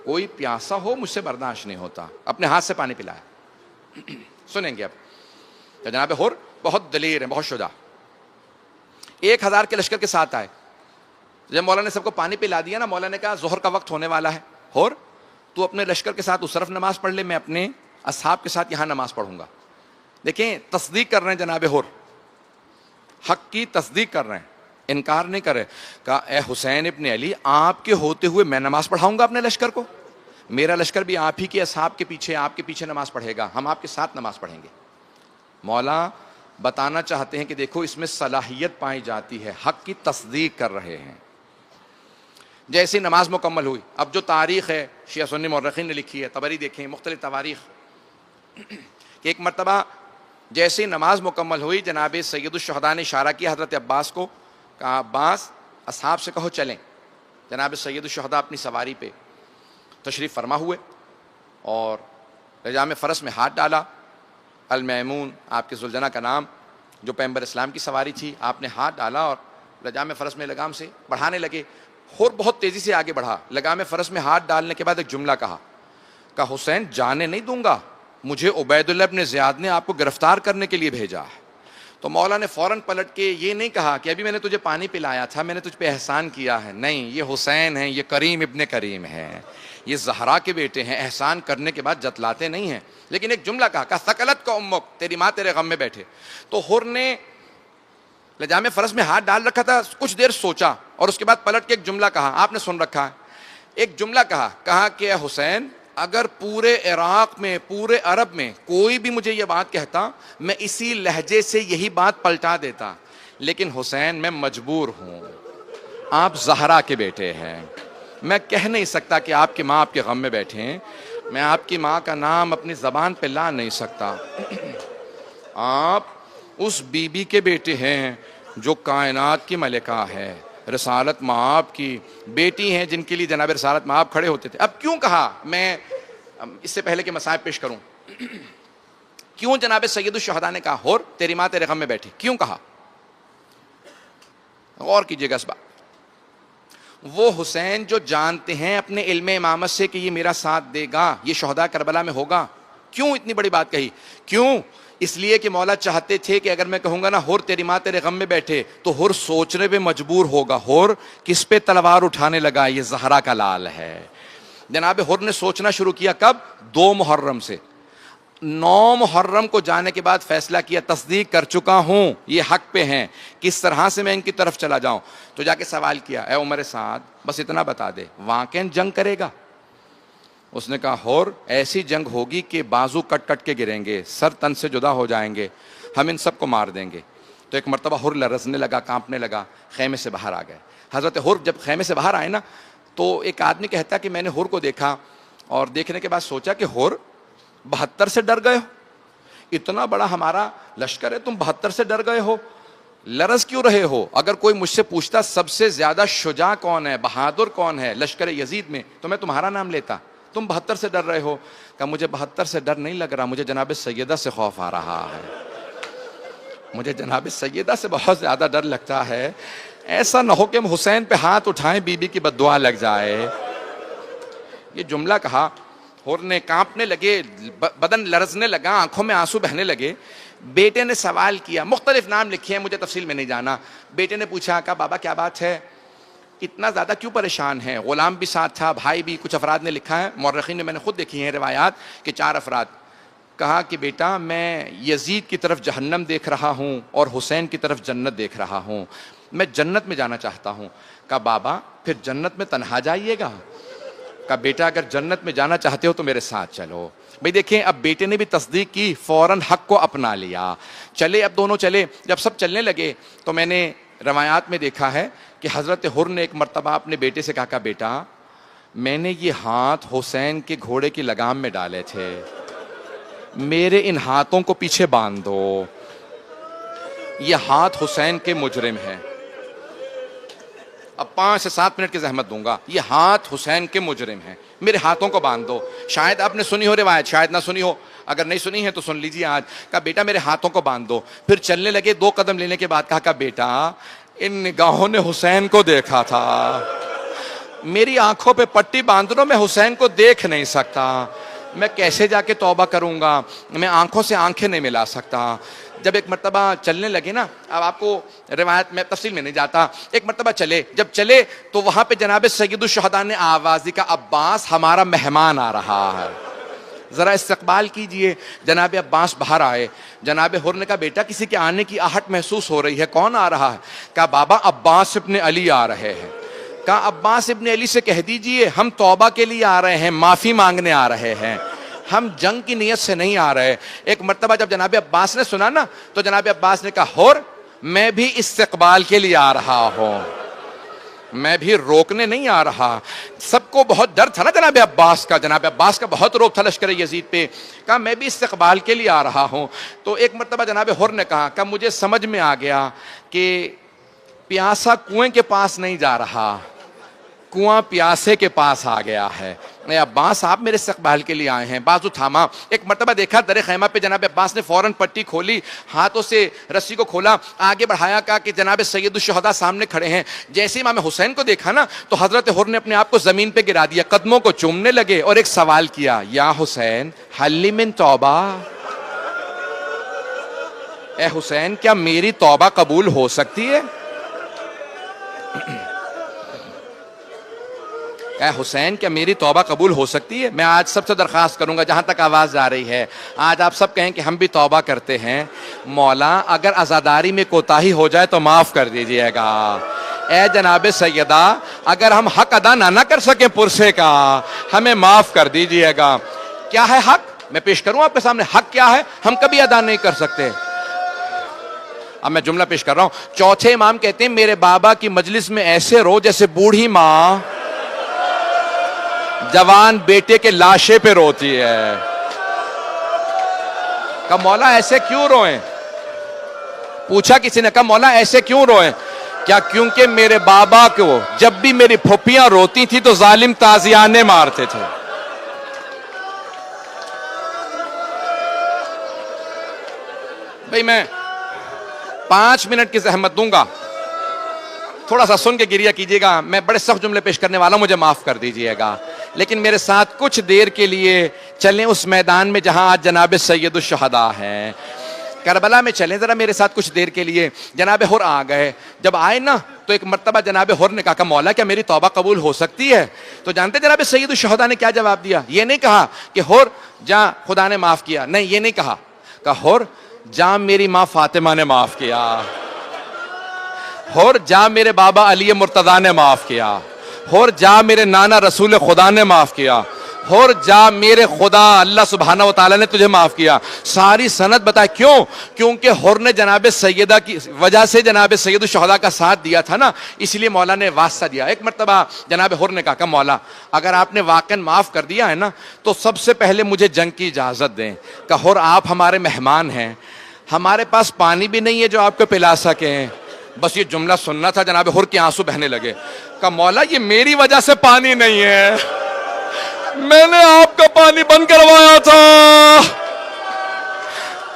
کوئی پیاسا ہو مجھ سے برداشت نہیں ہوتا، اپنے ہاتھ سے پانی پلایا۔ سنیں گے اب کہ جناب حر بہت دلیر ہیں، بہت شجاع، 1000 کے لشکر کے ساتھ آئے۔ جب مولا نے سب کو پانی پلا دیا نا، مولا نے کہا ظہر کا وقت ہونے والا ہے، حر تو اپنے لشکر کے ساتھ اس طرف نماز پڑھ لے، میں اپنے اصحاب کے ساتھ یہاں نماز پڑھوں گا۔ دیکھیں تصدیق کر رہے ہیں جناب حر، حق کی تصدیق کر رہے ہیں، انکار نہیں کر رہے۔ کہا اے حسین ابن علی، آپ کے ہوتے ہوئے میں نماز پڑھاؤں گا اپنے لشکر کو؟ میرا لشکر بھی آپ ہی کے اصحاب کے پیچھے، آپ کے پیچھے نماز پڑھے گا، ہم آپ کے ساتھ نماز پڑھیں گے۔ مولا بتانا چاہتے ہیں کہ دیکھو اس میں صلاحیت پائی جاتی ہے، حق کی تصدیق کر رہے ہیں۔ جیسی نماز مکمل ہوئی، اب جو تاریخ ہے شیعہ سنی مورخین نے لکھی ہے، طبری دیکھیں، مختلف تواریخ، کہ ایک مرتبہ جیسی نماز مکمل ہوئی، جناب سید الشہداء نے اشارہ کیا حضرت عباس کو، کہا عباس اصحاب سے کہو چلیں۔ جناب سید الشہداء اپنی سواری پہ تشریف فرما ہوئے اور لجام فرس میں ہاتھ ڈالا۔ المیمون آپ کے ذوالجنہ کا نام، جو پیغمبر اسلام کی سواری تھی، آپ نے ہاتھ ڈالا اور لجام فرس میں لگام سے بڑھانے لگے۔ حر بہت تیزی سے آگے بڑھا، لگام فرس میں ہاتھ ڈالنے کے بعد ایک جملہ کہا، کہا حسین جانے نہیں دوں گا، مجھے عبید اللہ ابن زیاد نے آپ کو گرفتار کرنے کے لیے بھیجا ہے۔ تو مولا نے فوراً پلٹ کے یہ نہیں کہا کہ ابھی میں نے تجھے پانی پلایا تھا، میں نے تجھ پہ احسان کیا ہے، نہیں، یہ حسین ہیں، یہ کریم ابن کریم ہیں، یہ زہرا کے بیٹے ہیں، احسان کرنے کے بعد جتلاتے نہیں ہیں۔ لیکن ایک جملہ کہا ثقلت کا امک، تیری ماں تیرے غم میں بیٹھے۔ تو حر نے لجام فرس میں ہاتھ ڈال رکھا تھا، کچھ دیر سوچا اور اس کے بعد پلٹ کے ایک جملہ کہا، آپ نے سن رکھا ہے، ایک جملہ کہا کہ اے حسین اگر پورے عراق میں، پورے عرب میں کوئی بھی مجھے یہ بات کہتا، میں اسی لہجے سے یہی بات پلٹا دیتا، لیکن حسین میں مجبور ہوں، آپ زہرا کے بیٹے ہیں، میں کہہ نہیں سکتا کہ آپ کی ماں آپ کے غم میں بیٹھے ہیں، میں آپ کی ماں کا نام اپنی زبان پہ لا نہیں سکتا، آپ اس بی بی کے بیٹے ہیں جو کائنات کی ملکہ ہے، رسالت مآب کی بیٹی ہیں، جن کے لیے جناب رسالت مآب کھڑے ہوتے تھے۔ اب کیوں کہا، میں اس سے پہلے کہ مسائب پیش کروں، کیوں جناب سید الشہداء نے کہا ہور تیری ماں تیرے غم میں بیٹھی، کیوں کہا؟ غور کیجئے گا اس بات۔ وہ حسین جو جانتے ہیں اپنے علم امامت سے کہ یہ میرا ساتھ دے گا، یہ شہداء کربلا میں ہوگا، کیوں اتنی بڑی بات کہی؟ کیوں؟ اس لیے کہ مولا چاہتے تھے کہ اگر میں کہوں گا نا ہور تیری ماں تیرے غم میں بیٹھے، تو ہور سوچنے پہ مجبور ہوگا، ہور کس پہ تلوار اٹھانے لگا، یہ زہرا کا لال ہے۔ جناب ہور نے سوچنا شروع کیا کب؟ 2 محرم سے۔ 9 محرم کو جانے کے بعد فیصلہ کیا، تصدیق کر چکا ہوں یہ حق پہ ہیں، کس طرح سے میں ان کی طرف چلا جاؤں؟ تو جا کے سوال کیا، اے عمر سعد بس اتنا بتا دے، واقعاً جنگ کرے گا؟ اس نے کہا ہور ایسی جنگ ہوگی کہ بازو کٹ کٹ کے گریں گے، سر تن سے جدا ہو جائیں گے، ہم ان سب کو مار دیں گے۔ تو ایک مرتبہ ہور لرزنے لگا، کانپنے لگا، خیمے سے باہر آ گئے۔ حضرت ہور جب خیمے سے باہر آئے نا، تو ایک آدمی کہتا کہ میں نے ہور کو دیکھا اور دیکھنے کے بعد سوچا کہ ہور 72 سے ڈر گئے ہو، اتنا بڑا ہمارا لشکر ہے، تم 72 سے ڈر گئے ہو، لرز کیوں رہے ہو؟ اگر کوئی مجھ سے پوچھتا سب سے زیادہ شجاع کون ہے، بہادر کون ہے لشکر یزید میں، تو میں تمہارا نام لیتا، تم 72 سے ڈر رہے ہو۔ کہ مجھے 72 سے ڈر نہیں لگ رہا، مجھے جناب سیدہ سے خوف آ رہا ہے، مجھے جناب سیدہ سے بہت زیادہ ڈر لگتا ہے، ایسا نہ ہو کہ ہم حسین پہ ہاتھ اٹھائیں بی بی کی بد دعا لگ جائے۔ یہ جملہ کہا، ہور نے کانپنے لگے، بدن لرزنے لگا، آنکھوں میں آنسو بہنے لگے۔ بیٹے نے سوال کیا، مختلف نام لکھے ہیں، مجھے تفصیل میں نہیں جانا۔ بیٹے نے پوچھا کہ بابا کیا بات ہے، اتنا زیادہ کیوں پریشان ہے؟ غلام بھی ساتھ تھا، بھائی بھی، کچھ افراد نے لکھا ہے، مورخین نے، میں نے خود دیکھی ہیں روایات کہ 4 افراد۔ کہا کہ بیٹا میں یزید کی طرف جہنم دیکھ رہا ہوں اور حسین کی طرف جنت دیکھ رہا ہوں، میں جنت میں جانا چاہتا ہوں۔ کہا بابا پھر جنت میں تنہا جائیے گا؟ کہا بیٹا اگر جنت میں جانا چاہتے ہو تو میرے ساتھ چلو۔ بھئی دیکھیں اب بیٹے نے بھی تصدیق کی، فوراً حق کو اپنا لیا، چلے، اب دونوں چلے۔ جب سب چلنے لگے تو میں نے روایات میں دیکھا ہے کہ حضرت حر نے ایک مرتبہ اپنے بیٹے سے کہا کہ بیٹا میں نے یہ ہاتھ حسین کے گھوڑے کی لگام میں ڈالے تھے، میرے ان ہاتھوں کو پیچھے باندھ دو، یہ ہاتھ حسین کے مجرم ہیں، اب 5 سے 7 منٹ کی زحمت دوں گا، یہ ہاتھ حسین کے مجرم ہیں، میرے ہاتھوں کو باندھ دو۔ شاید آپ نے سنی ہو روایت، شاید نہ سنی ہو، اگر نہیں سنی ہے تو سن لیجیے آج۔ کہا بیٹا میرے ہاتھوں کو باندھ دو۔ پھر چلنے لگے، 2 قدم لینے کے بعد کہا کہ بیٹا ان نگاہوں نے حسین کو دیکھا تھا، میری آنکھوں پہ پٹی باندھ دو، میں حسین کو دیکھ نہیں سکتا، میں کیسے جا کے توبہ کروں گا، میں آنکھوں سے آنکھیں نہیں ملا سکتا۔ جب ایک مرتبہ چلنے لگے نا، اب آپ کو روایت میں تفصیل میں نہیں جاتا، ایک مرتبہ چلے، جب چلے تو وہاں پہ جناب سید الشہداء نے آواز دی کہ عباس ہمارا مہمان آ رہا ہے، ذرا استقبال کیجئے۔ جناب عباس باہر آئے، جناب حر نے کہا بیٹا کسی کے آنے کی آہٹ محسوس ہو رہی ہے، کون آ رہا ہے؟ کہا بابا عباس ابن علی آ رہے ہیں۔ کہا عباس ابن علی سے کہہ دیجئے ہم توبہ کے لیے آ رہے ہیں، معافی مانگنے آ رہے ہیں، ہم جنگ کی نیت سے نہیں آ رہے۔ ایک مرتبہ جب جناب عباس نے سنا نا تو جناب عباس نے کہا حر میں بھی استقبال کے لیے آ رہا ہوں، میں بھی روکنے نہیں آ رہا۔ سب کو بہت ڈر تھا نا جناب عباس کا، جناب عباس کا بہت روک تھا لشکر یزید پہ۔ کہا میں بھی استقبال کے لیے آ رہا ہوں۔ تو ایک مرتبہ جناب حر نے کہا کہ مجھے سمجھ میں آ گیا کہ پیاسا کنویں کے پاس نہیں جا رہا، کنواں پیاسے کے پاس آ گیا ہے. اے عباس آپ میرے استقبال کے لیے آئے ہیں. بازو تھاما. ایک مرتبہ دیکھا در خیمہ پہ جناب عباس نے فوراً پٹی کھولی, ہاتھوں سے رسی کو کھولا, آگے بڑھایا, کہا کہ جناب سید الشہداء سامنے کھڑے ہیں. جیسے امام حسین کو دیکھا نا تو حضرت حر نے اپنے آپ کو زمین پہ گرا دیا, قدموں کو چومنے لگے اور ایک سوال کیا, یا حسین حل من توبہ, اے حسین کیا میری توبہ قبول ہو سکتی ہے؟ اے حسین کیا میری توبہ قبول ہو سکتی ہے؟ میں آج سب سے درخواست کروں گا, جہاں تک آواز جا رہی ہے, آج آپ سب کہیں کہ ہم بھی توبہ کرتے ہیں. مولا اگر عزاداری میں کوتاہی ہو جائے تو معاف کر دیجئے گا. اے جناب سیدہ اگر ہم حق ادا نہ کر سکیں پرسے کا, ہمیں معاف کر دیجئے گا. کیا ہے حق؟ میں پیش کروں آپ کے سامنے. حق کیا ہے؟ ہم کبھی ادا نہیں کر سکتے. اب میں جملہ پیش کر رہا ہوں. چوتھے امام کہتے ہیں میرے بابا کی مجلس میں ایسے رو جیسے بوڑھی ماں جوان بیٹے کے لاشے پہ روتی ہے. کہا مولا ایسے کیوں روئیں؟ پوچھا کسی نے, کہا مولا ایسے کیوں روئیں؟ کیا کیونکہ میرے بابا کو جب بھی میری پھوپھیاں روتی تھی تو ظالم تازیانے مارتے تھے. بھئی میں 5 منٹ کی زحمت دوں گا, تھوڑا سا سن کے گریہ کیجیے گا. میں بڑے سخت جملے پیش کرنے والا ہوں, مجھے معاف کر دیجیے گا, لیکن میرے ساتھ کچھ دیر کے لیے چلیں اس میدان میں جہاں آج جناب سید الشہداء ہیں. کربلا میں چلیں ذرا میرے ساتھ کچھ دیر کے لیے. جناب حر آ گئے. جب آئے نا تو ایک مرتبہ جناب حر نے کہا کہ مولا کیا میری توبہ قبول ہو سکتی ہے؟ تو جانتے جناب سید الشہداء نے کیا جواب دیا؟ یہ نہیں کہا کہ حر جا خدا نے معاف کیا, نہیں یہ نہیں کہا. کہا حر جا میری ماں فاطمہ نے معاف کیا, حر جا میرے بابا علی مرتضیٰ نے معاف کیا, حر جا میرے نانا رسول خدا نے معاف کیا, حر جا میرے خدا اللہ سبحانہ و تعالیٰ نے تجھے معاف کیا. ساری سند بتائے کیوں؟ کیونکہ حر نے جناب سیدہ کی وجہ سے جناب سید الشہداء کا ساتھ دیا تھا نا, اس لیے مولا نے واسطہ دیا. ایک مرتبہ جناب حر نے کہا کہ مولا اگر آپ نے واقعا معاف کر دیا ہے نا تو سب سے پہلے مجھے جنگ کی اجازت دیں. کہ حر آپ ہمارے مہمان ہیں, ہمارے پاس پانی بھی نہیں ہے جو آپ کو پلا سکیں. بس یہ جملہ سننا تھا, جناب حر کے آنسو بہنے لگے. کہ مولا یہ میری وجہ سے پانی نہیں ہے, میں نے آپ کا پانی بند کروایا تھا.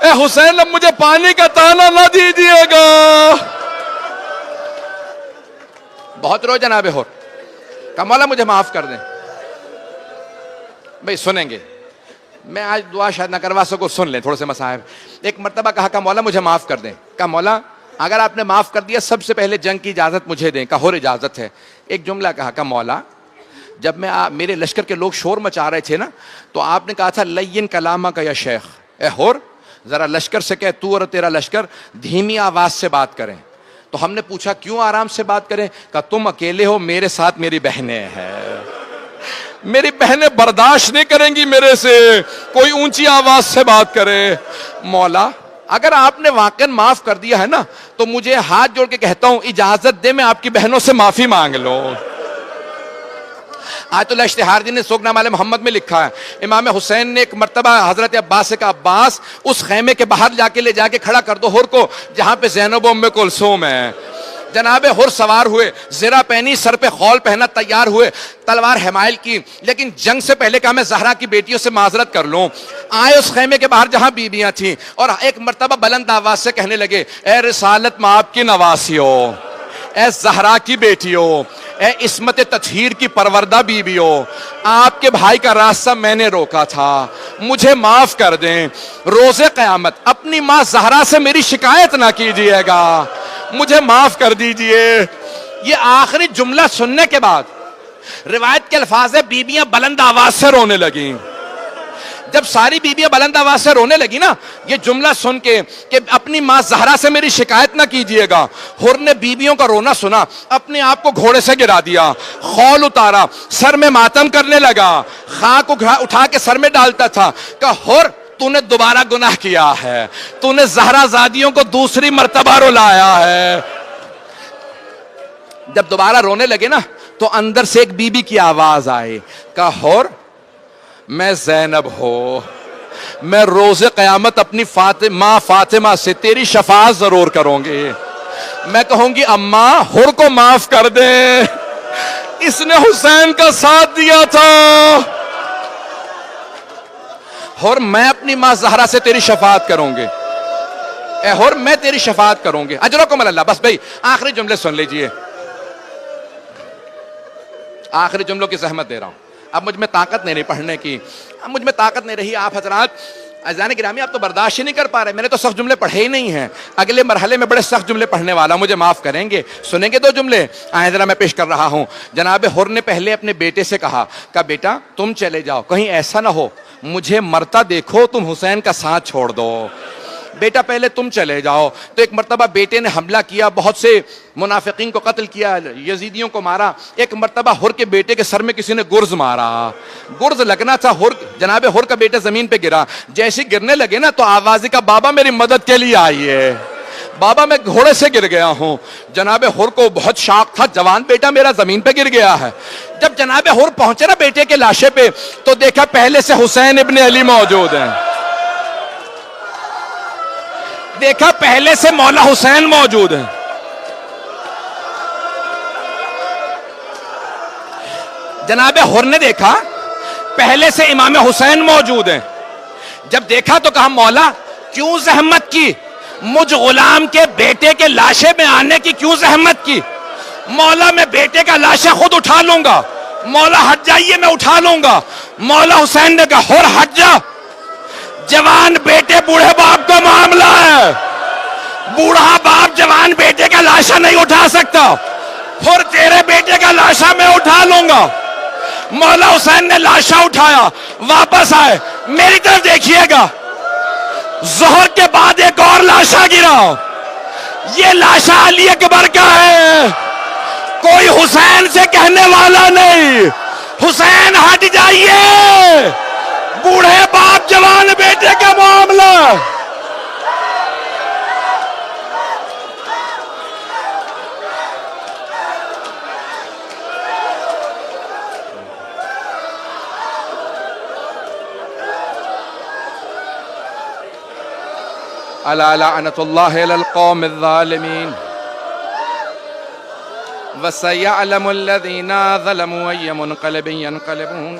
اے حسین اب مجھے پانی کا تانا نہ دیجیے گا. بہت رو جناب حر. کہ مولا مجھے معاف کر دیں. بھئی سنیں گے, میں آج دعا شاید نہ کروا سکوں, سن لیں تھوڑے سے مصائب. ایک مرتبہ کہا کہ مولا مجھے معاف کر دیں. کہ مولا اگر آپ نے معاف کر دیا سب سے پہلے جنگ کی اجازت مجھے دیں. کہ حر اجازت ہے. ایک جملہ کہا کہ مولا جب میں میرے لشکر کے لوگ شور مچا رہے تھے نا تو آپ نے کہا تھا لین کلامہ کا یا شیخ, اے حر ذرا لشکر سے کہ تو اور تیرا لشکر دھیمی آواز سے بات کریں. تو ہم نے پوچھا کیوں آرام سے بات کریں؟ کہ تم اکیلے ہو, میرے ساتھ میری بہنیں ہیں, میری بہنیں برداشت نہیں کریں گی میرے سے کوئی اونچی آواز سے بات کرے. مولا اگر آپ نے واقعا معاف کر دیا ہے نا تو مجھے ہاتھ جوڑ کے کہتا ہوں اجازت دے میں آپ کی بہنوں سے معافی مانگ لوں. آیت اللہ اشتہار جی نے سوگنامہ علی محمد میں لکھا ہے, امام حسین نے ایک مرتبہ حضرت عباس سے کہا عباس اس خیمے کے باہر لے جا کے کھڑا کر دو حر کو جہاں پہ زینب و ام کلثوم ہے. جناب حر سوار ہوئے, زرہ پہنی, سر پہ خول پہنا, تیار ہوئے, تلوار حمائل کی, لیکن جنگ سے پہلے کہا میں زہرا کی بیٹیوں سے معذرت کر لوں. آئے اس خیمے کے باہر جہاں بیویاں تھیں اور ایک مرتبہ بلند آواز سے کہنے لگے اے رسالت مآب کی نواسیوں, اے زہرا کی بیٹیوں, اے عصمت تطہیر کی پروردہ بیویوں, آپ کے بھائی کا راستہ میں نے روکا تھا, مجھے معاف کر دیں. روز قیامت اپنی ماں زہرا سے میری شکایت نہ کیجیے گا, مجھے معاف کر دیجئے. یہ آخری جملہ سننے کے بعد روایت کے الفاظ ہے بیویاں بلند آواز سے رونے لگیں. جب ساری بیویاں بلند آواز سے رونے لگی نا یہ جملہ سن کے کہ اپنی ماں زہرا سے میری شکایت نہ کیجیے گا, حر نے بیویوں کا رونا سنا, اپنے آپ کو گھوڑے سے گرا دیا, خول اتارا, سر میں ماتم کرنے لگا, خاک اٹھا کے سر میں ڈالتا تھا. کہ حر تو نے دوبارہ گناہ کیا ہے, تو نے زہرا زادیوں کو دوسری مرتبہ رلایا ہے. جب دوبارہ رونے لگے نا تو اندر سے ایک بی بی کی آواز آئی. کہ حر میں زینب ہو, میں روز قیامت اپنی ماں فاطمہ سے تیری شفاعت ضرور کروں گی. میں کہوں گی اماں حر کو معاف کر دیں, اس نے حسین کا ساتھ دیا تھا. اور میں اپنی ماں زہرا سے تیری شفاعت کروں گے, اور میں تیری شفاعت کروں گے. اجرکم اللہ. بس بھائی آخری جملے سن لیجئے, آخری جملوں کی زحمت دے رہا ہوں. اب مجھ میں طاقت نہیں رہی پڑھنے کی, اب مجھ میں طاقت نہیں رہی. آپ حضرات عزیزان گرامی آپ تو برداشت ہی نہیں کر پا رہے. میں نے تو سخت جملے پڑھے ہی نہیں ہیں. اگلے مرحلے میں بڑے سخت جملے پڑھنے والا ہوں, مجھے معاف کریں گے. سنیں گے 2 جملے آئیں ذرا میں پیش کر رہا ہوں. جناب حر نے پہلے اپنے بیٹے سے کہا بیٹا تم چلے جاؤ, کہیں ایسا نہ ہو مجھے مرتا دیکھو تم حسین کا ساتھ چھوڑ دو. بیٹا پہلے تم چلے جاؤ. تو ایک مرتبہ بیٹے نے حملہ کیا, بہت سے منافقین کو قتل کیا, یزیدیوں کو مارا. ایک مرتبہ حر کے بیٹے کے سر میں کسی نے گرز مارا, گرز لگنا تھا. جناب حر کا بیٹا زمین پہ گرا. جیسے گرنے لگے نا تو آواز کا بابا میری مدد کے لیے آئیے, بابا میں گھوڑے سے گر گیا ہوں. جناب حر کو بہت شاق تھا, جوان بیٹا میرا زمین پہ گر گیا ہے. جب جناب حر پہنچے نا بیٹے کے لاشے پہ تو دیکھا پہلے سے حسین ابن علی موجود ہیں. دیکھا پہلے سے مولا حسین موجود ہیں. جناب حر نے دیکھا پہلے سے امام حسین موجود ہیں. جب دیکھا تو کہا مولا کیوں زحمت کی, مجھ غلام کے بیٹے کے لاشے میں آنے کی کیوں زحمت کی. مولا میں بیٹے کا لاشا خود اٹھا لوں گا. مولا ہٹ جائیے میں اٹھا لوں گا. مولا حسین نے کہا حر ہٹ جا, جوان بیٹے بوڑھے باپ کا معاملہ ہے, بوڑھا باپ جوان بیٹے کا لاشا نہیں اٹھا سکتا. حر تیرے بیٹے کا لاشا میں اٹھا لوں گا. مولا حسین نے لاشا اٹھایا, واپس آئے, میری طرف دیکھیے گا. ظہر کے بعد ایک اور لاشا گرا, یہ لاشا علی اکبر کا ہے. کوئی حسین سے کہنے والا نہیں. حسین ہٹ جائیے, بوڑھے باپ جوان بیٹے کا معاملہ. الا لعنت اللہ علی القوم الظالمین وسيعلم الذين ظلموا أي منقلب ينقلبون.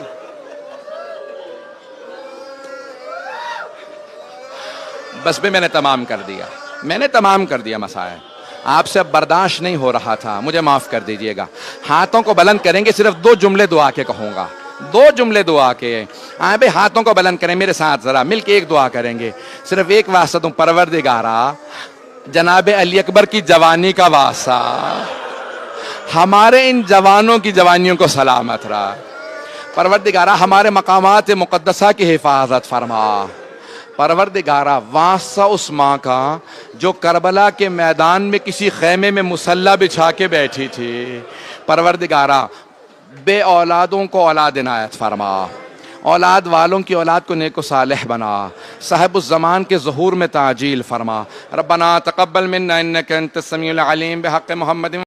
بس بھی میں نے تمام کر دیا مسائل. آپ سے اب برداشت نہیں ہو رہا تھا, مجھے معاف کر دیجئے گا. ہاتھوں کو بلند کریں گے, صرف 2 جملے دعا کے کہوں گا, 2 جملے دعا کے. آئے بھائی ہاتھوں کو بلند کریں میرے ساتھ, ذرا مل کے ایک دعا کریں گے. صرف ایک واسطہ دوں, پروردگارا جناب علی اکبر کی جوانی کا واسطہ, ہمارے ان جوانوں کی جوانیوں کو سلامت رہا. پروردگارا ہمارے مقامات مقدسہ کی حفاظت فرما. پروردگارا واسطہ اس ماں کا جو کربلا کے میدان میں کسی خیمے میں مسلح بچھا کے بیٹھی تھی. پروردگارا بے اولادوں کو اولاد عنایت فرما, اولاد والوں کی اولاد کو نیک و صالح بنا, صاحب الزمان کے ظہور میں تعجیل فرما. ربنا تقبل منا انک انت السمیع العلیم بحق محمد